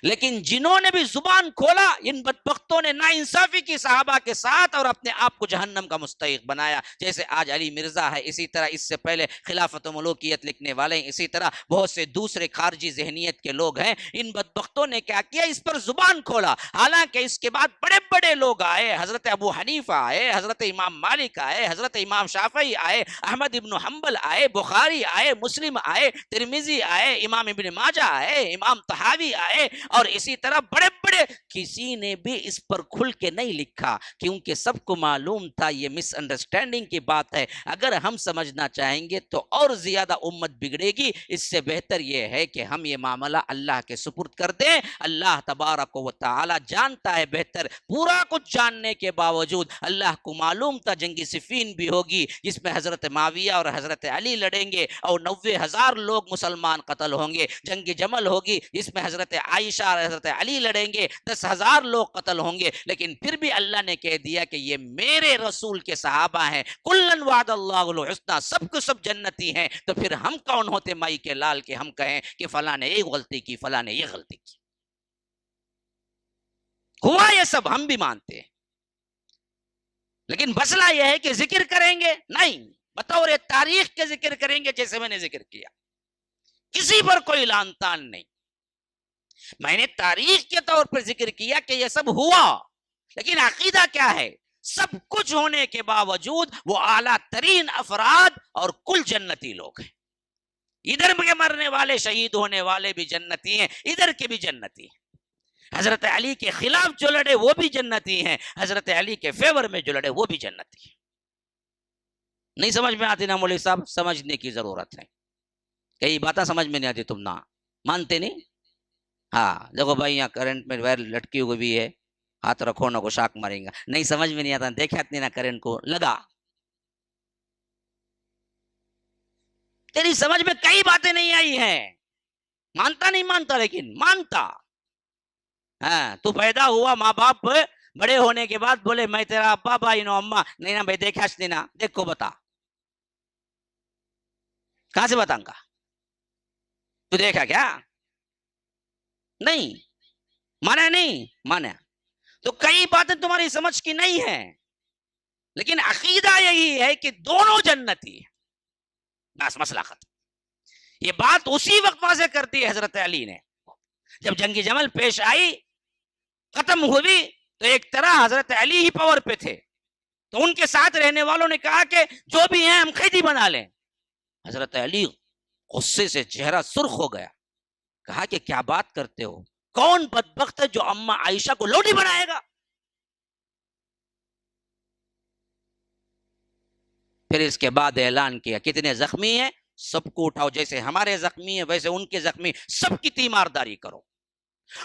لیکن جنہوں نے بھی زبان کھولا ان بدبختوں نے ناانصافی کی صحابہ کے ساتھ اور اپنے آپ کو جہنم کا مستحق بنایا. جیسے آج علی مرزا ہے، اسی طرح اس سے پہلے خلافت و ملوکیت لکھنے والے ہیں، اسی طرح بہت سے دوسرے خارجی ذہنیت کے لوگ ہیں. ان بدبختوں نے کیا کیا؟ اس پر زبان کھولا. حالانکہ اس کے بعد بڑے بڑے لوگ آئے، حضرت ابو حنیفہ آئے، حضرت امام مالک آئے، حضرت امام شافعی آئے، احمد ابن حنبل آئے، بخاری آئے، مسلم آئے، ترمذی آئے، امام ابن ماجہ آئے، امام طحاوی آئے، اور اسی طرح بڑے بڑے. کسی نے بھی اس پر کھل کے نہیں لکھا کیونکہ سب کو معلوم تھا یہ مس انڈرسٹینڈنگ کی بات ہے. اگر ہم سمجھنا چاہیں گے تو اور زیادہ امت بگڑے گی. اس سے بہتر یہ ہے کہ ہم یہ معاملہ اللہ کے سپرد کر دیں. اللہ تبارک و تعالی جانتا ہے بہتر. پورا کچھ جاننے کے باوجود اللہ کو معلوم تھا جنگ صفین بھی ہوگی جس میں حضرت معاویہ اور حضرت علی لڑیں گے اور 90,000 لوگ مسلمان قتل ہوں گے. جنگ جمل ہوگی جس میں حضرت عائشہ اور حضرت علی لڑیں گے، 10,000 لوگ قتل ہوں گے. لیکن پھر بھی اللہ نے کہہ دیا کہ یہ میرے رسول کے صحابہ ہیں. کلن وعد اللہ الحسنی، سب کو سب جنتی ہیں. تو پھر ہم کون ہوتے مائی کے لال کے ہم کہیں کہ فلاں نے یہ غلطی کی، فلاں نے یہ غلطی کی. ہوا یہ سب ہم بھی مانتے ہیں، لیکن مسئلہ یہ ہے کہ ذکر کریں گے نہیں، بطور تاریخ کے ذکر کریں گے جیسے میں نے ذکر کیا. کسی پر کوئی لان تان نہیں. میں نے تاریخ کے طور پر ذکر کیا کہ یہ سب ہوا، لیکن عقیدہ کیا ہے؟ سب کچھ ہونے کے باوجود وہ اعلیٰ ترین افراد اور کل جنتی لوگ ہیں. ادھر کے مرنے والے شہید ہونے والے بھی جنتی ہیں، ادھر کے بھی جنتی ہیں. حضرت علی کے خلاف جو لڑے وہ بھی جنتی ہیں، حضرت علی کے فیور میں جو لڑے وہ بھی جنتی ہیں. نہیں سمجھ میں آتی نا مولوی صاحب؟ سمجھنے کی ضرورت ہے. کئی باتیں سمجھ میں نہیں آتی، تم نہ مانتے نہیں. ہاں دیکھو بھائی یہاں کرنٹ میں وائر لٹکی ہوئی بھی ہے، ہاتھ رکھو نہ کو شاک ماریں گا. نہیں سمجھ میں نہیں آتا، دیکھا اتنی نہ کرنٹ کو لگا. تیری سمجھ میں کئی باتیں نہیں آئی ہیں. مانتا نہیں مانتا، لیکن مانتا. ہاں تو پیدا ہوا، ماں باپ بڑے ہونے کے بعد بولے میں تیرا ابا بھائی نو اما نہیں نا بھائی دیکھا نہیں نا، دیکھو بتا کہاں سے بتاؤں گا؟ تو دیکھا کیا؟ نہیں مانا، نہیں مانا تو کئی باتیں تمہاری سمجھ کی نہیں ہے، لیکن عقیدہ یہی ہے کہ دونوں جنتی ہیں، بس مسئلہ ختم۔ یہ بات اسی وقت واضح کرتی ہے حضرت علی نے، جب جنگ جمل پیش آئی ختم ہوئی تو ایک طرح حضرت علی ہی پاور پہ تھے، تو ان کے ساتھ رہنے والوں نے کہا کہ جو بھی ہیں ہم قیدی بنا لیں۔ حضرت علی غصے سے چہرہ سرخ ہو گیا، کہا کہ کیا بات کرتے ہو، کون بدبخت ہے جو اماں عائشہ کو لوڈی بنائے گا؟ پھر اس کے بعد اعلان کیا کتنے زخمی ہیں سب کو اٹھاؤ، جیسے ہمارے زخمی ہیں ویسے ان کے زخمی، سب کی تیمارداری کرو،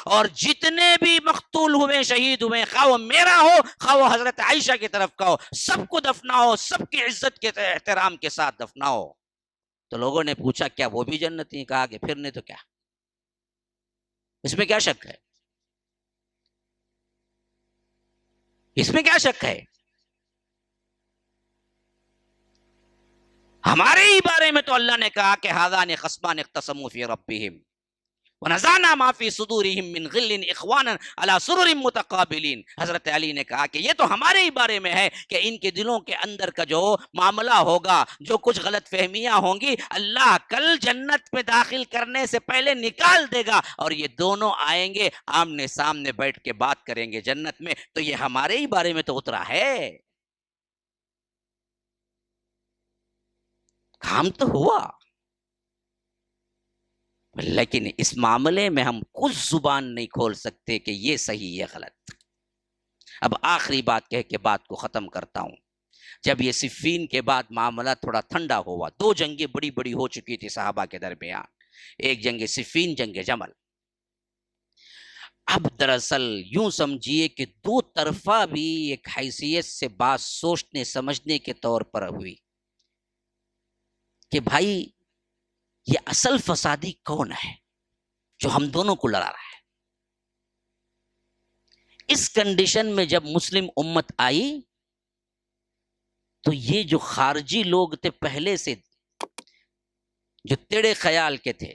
اور جتنے بھی مقتول ہوئے شہید ہوئے، خواہ وہ میرا ہو خواہ وہ حضرت عائشہ کی طرف کا ہو، سب کو دفناؤ، سب کی عزت کے احترام کے ساتھ دفناؤ۔ تو لوگوں نے پوچھا کیا وہ بھی جنتی؟ کہا کہ پھر نہیں تو کیا، اس میں کیا شک ہے، اس میں کیا شک ہے؟ ہمارے ہی بارے میں تو اللہ نے کہا کہ ھذان خصمان اختصموا فی ربہم ونزعنا ما فی صدورہم من غل اخوانا علی سرر متقابلین۔ حضرت علی نے کہا کہ یہ تو ہمارے ہی بارے میں ہے کہ ان کے دلوں کے اندر کا جو معاملہ ہوگا، جو کچھ غلط فہمیاں ہوں گی، اللہ کل جنت میں داخل کرنے سے پہلے نکال دے گا، اور یہ دونوں آئیں گے آمنے سامنے بیٹھ کے بات کریں گے جنت میں، تو یہ ہمارے ہی بارے میں تو اترا ہے، کام تو ہوا۔ لیکن اس معاملے میں ہم کچھ زبان نہیں کھول سکتے کہ یہ صحیح ہے غلط۔ اب آخری بات کہہ کے بات کو ختم کرتا ہوں۔ جب یہ صفین کے بعد معاملہ تھوڑا ٹھنڈا ہوا، دو جنگیں بڑی بڑی ہو چکی تھی صحابہ کے درمیان، ایک جنگ صفین، جنگ جمل۔ اب دراصل یوں سمجھیے کہ دو طرفہ بھی ایک حیثیت سے بات سوچنے سمجھنے کے طور پر ہوئی کہ بھائی یہ اصل فسادی کون ہے جو ہم دونوں کو لڑا رہا ہے۔ اس کنڈیشن میں جب مسلم امت آئی تو یہ جو خارجی لوگ تھے پہلے سے جو تیڑے خیال کے تھے،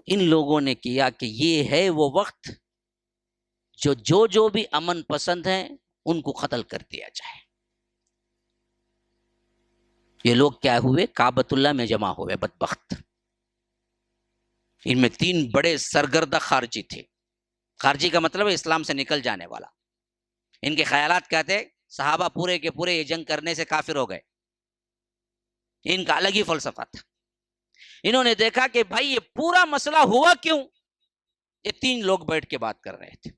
ان لوگوں نے کیا کہ یہ ہے وہ وقت جو بھی امن پسند ہیں ان کو قتل کر دیا جائے۔ یہ لوگ کیا ہوئے؟ کعبۃ اللہ میں جمع ہوئے بدبخت۔ ان میں 3 بڑے سرگردہ خارجی تھے۔ خارجی کا مطلب ہے اسلام سے نکل جانے والا۔ ان کے خیالات کیا تھے؟ صحابہ پورے کے پورے یہ جنگ کرنے سے کافر ہو گئے، ان کا الگ ہی فلسفہ تھا۔ انہوں نے دیکھا کہ بھائی یہ پورا مسئلہ ہوا کیوں؟ یہ 3 لوگ بیٹھ کے بات کر رہے تھے۔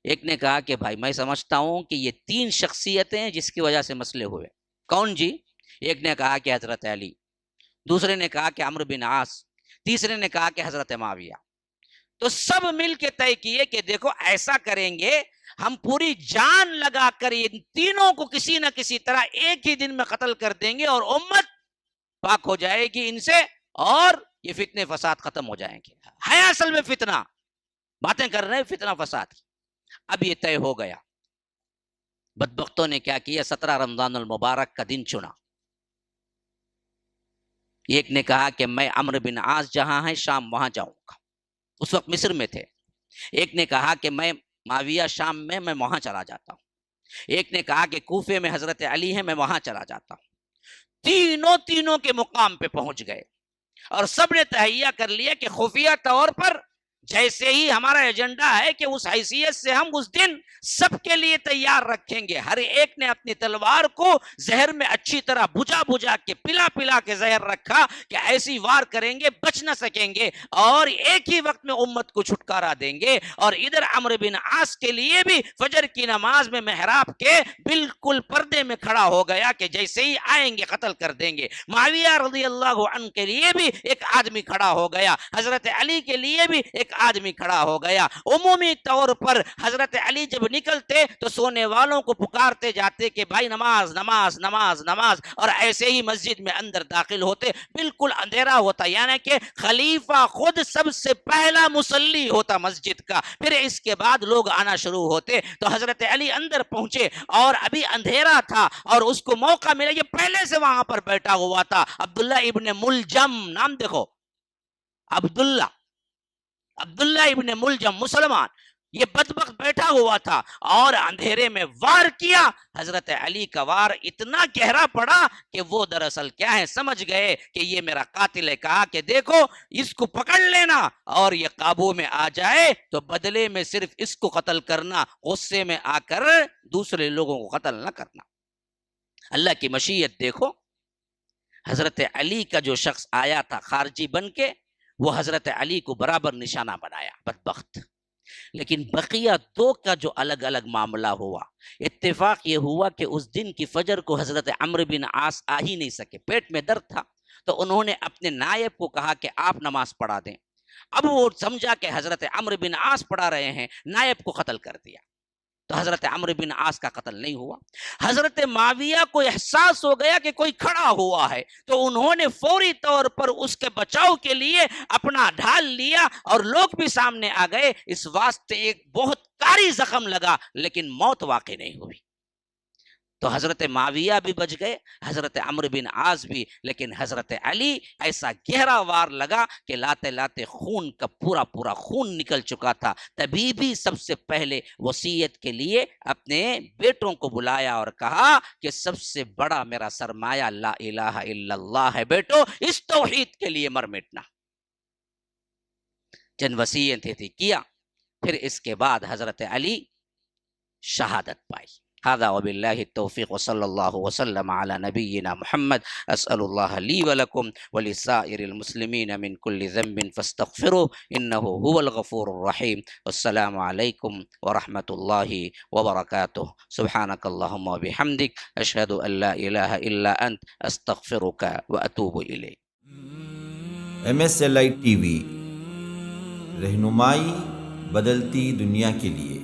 ایک نے کہا کہ بھائی میں سمجھتا ہوں کہ یہ 3 شخصیتیں جس کی وجہ سے مسئلے ہوئے۔ کون جی؟ ایک نے کہا کہ حضرت علی، دوسرے نے کہا کہ عمرو بن عاص، تیسرے نے کہا کہ حضرت معاویہ۔ تو سب مل کے طے کیے کہ دیکھو ایسا کریں گے، ہم پوری جان لگا کر ان تینوں کو کسی نہ کسی طرح ایک ہی دن میں قتل کر دیں گے، اور امت پاک ہو جائے گی ان سے، اور یہ فتنے فساد ختم ہو جائیں گے۔ ہے اصل میں فتنہ، باتیں کر رہے ہیں فتنہ فساد۔ اب یہ طے ہو گیا۔ بدبختوں نے کیا کیا؟ 17 رمضان المبارک کا دن چنا۔ ایک نے کہا کہ میں عمرو بن عاص جہاں ہے شام وہاں جاؤں گا، اس وقت مصر میں تھے۔ ایک نے کہا کہ میں معاویہ شام میں وہاں چلا جاتا ہوں۔ ایک نے کہا کہ کوفے میں حضرت علی ہے، میں وہاں چلا جاتا ہوں۔ تینوں کے مقام پہ پہنچ گئے، اور سب نے تہیہ کر لیا کہ خفیہ طور پر جیسے ہی ہمارا ایجنڈا ہے کہ اس حیثیت سے ہم اس دن سب کے لیے تیار رکھیں گے۔ ہر ایک نے اپنی تلوار کو زہر میں اچھی طرح بجھا کے پلا کے زہر رکھا کہ ایسی وار کریں گے بچ نہ سکیں گے، اور ایک ہی وقت میں امت کو چھٹکارا دیں گے۔ اور ادھر عمرو بن عاص کے لیے بھی فجر کی نماز میں محراب کے بالکل پردے میں کھڑا ہو گیا کہ جیسے ہی آئیں گے قتل کر دیں گے۔ معاویہ رضی اللہ عنہ کے لیے بھی ایک آدمی کھڑا ہو گیا، حضرت علی کے لیے بھی ایک آدمی کھڑا ہو گیا. عمومی طور پر حضرت علی جب نکلتے تو سونے والوں کو پکارتے جاتے کہ بھائی نماز نماز نماز نماز, اور ایسے ہی مسجد میں اندر داخل ہوتے. بالکل اندھیرا ہوتا, یعنی کہ خلیفہ خود سب سے پہلا مصلی ہوتا مسجد کا. پھر اس کے بعد لوگ آنا شروع ہوتے. تو حضرت علی اندر پہنچے اور ابھی اندھیرا تھا اور اس کو موقع ملا. یہ پہلے سے وہاں پر بیٹھا ہوا تھا, عبداللہ ابن ملجم, نام دیکھو, عبداللہ ابن ملجم, مسلمان. یہ بدبخت بیٹھا ہوا تھا اور اندھیرے میں وار کیا. حضرت علی کا وار اتنا گہرا پڑا کہ وہ دراصل کیا ہے سمجھ گئے کہ یہ میرا قاتل ہے. کہا کہ دیکھو اس کو پکڑ لینا اور یہ قابو میں آ جائے تو بدلے میں صرف اس کو قتل کرنا, غصے میں آ کر دوسرے لوگوں کو قتل نہ کرنا. اللہ کی مشیت دیکھو, حضرت علی کا جو شخص آیا تھا خارجی بن کے, وہ حضرت علی کو برابر نشانہ بنایا, بدبخت. لیکن بقیہ دو کا جو الگ الگ معاملہ ہوا, اتفاق یہ ہوا کہ اس دن کی فجر کو حضرت عمرو بن عاص آ ہی نہیں سکے, پیٹ میں درد تھا. تو انہوں نے اپنے نائب کو کہا کہ آپ نماز پڑھا دیں. اب وہ سمجھا کہ حضرت عمرو بن عاص پڑھا رہے ہیں, نائب کو قتل کر دیا. تو حضرت عمرو بن عاص کا قتل نہیں ہوا. حضرت معاویہ کو احساس ہو گیا کہ کوئی کھڑا ہوا ہے, تو انہوں نے فوری طور پر اس کے بچاؤ کے لیے اپنا ڈھال لیا اور لوگ بھی سامنے آ گئے. اس واسطے ایک بہت کاری زخم لگا لیکن موت واقع نہیں ہوئی. تو حضرت معاویہ بھی بچ گئے, حضرت عمرو بن عاص بھی. لیکن حضرت علی ایسا گہرا وار لگا کہ لاتے لاتے خون کا پورا پورا خون نکل چکا تھا. تبھی بھی سب سے پہلے وصیت کے لیے اپنے بیٹوں کو بلایا اور کہا کہ سب سے بڑا میرا سرمایہ لا الہ الا اللہ ہے, بیٹو اس توحید کے لیے مر مٹنا. چند وصیتیں تھی کیا. پھر اس کے بعد حضرت علی شہادت پائی. هذا وبالله التوفيق وصلى الله وسلم على نبينا محمد. أسأل الله لي ولكم ولسائر المسلمين من كل ذنب فاستغفروه إنه هو الغفور الرحيم. والسلام عليكم ورحمة الله وبركاته. سبحانك اللهم وبحمدك أشهد أن لا إله إلا أنت أستغفرك وأتوب إليك. MSLI TV رہنمائی بدلتی دنیا کے لیے.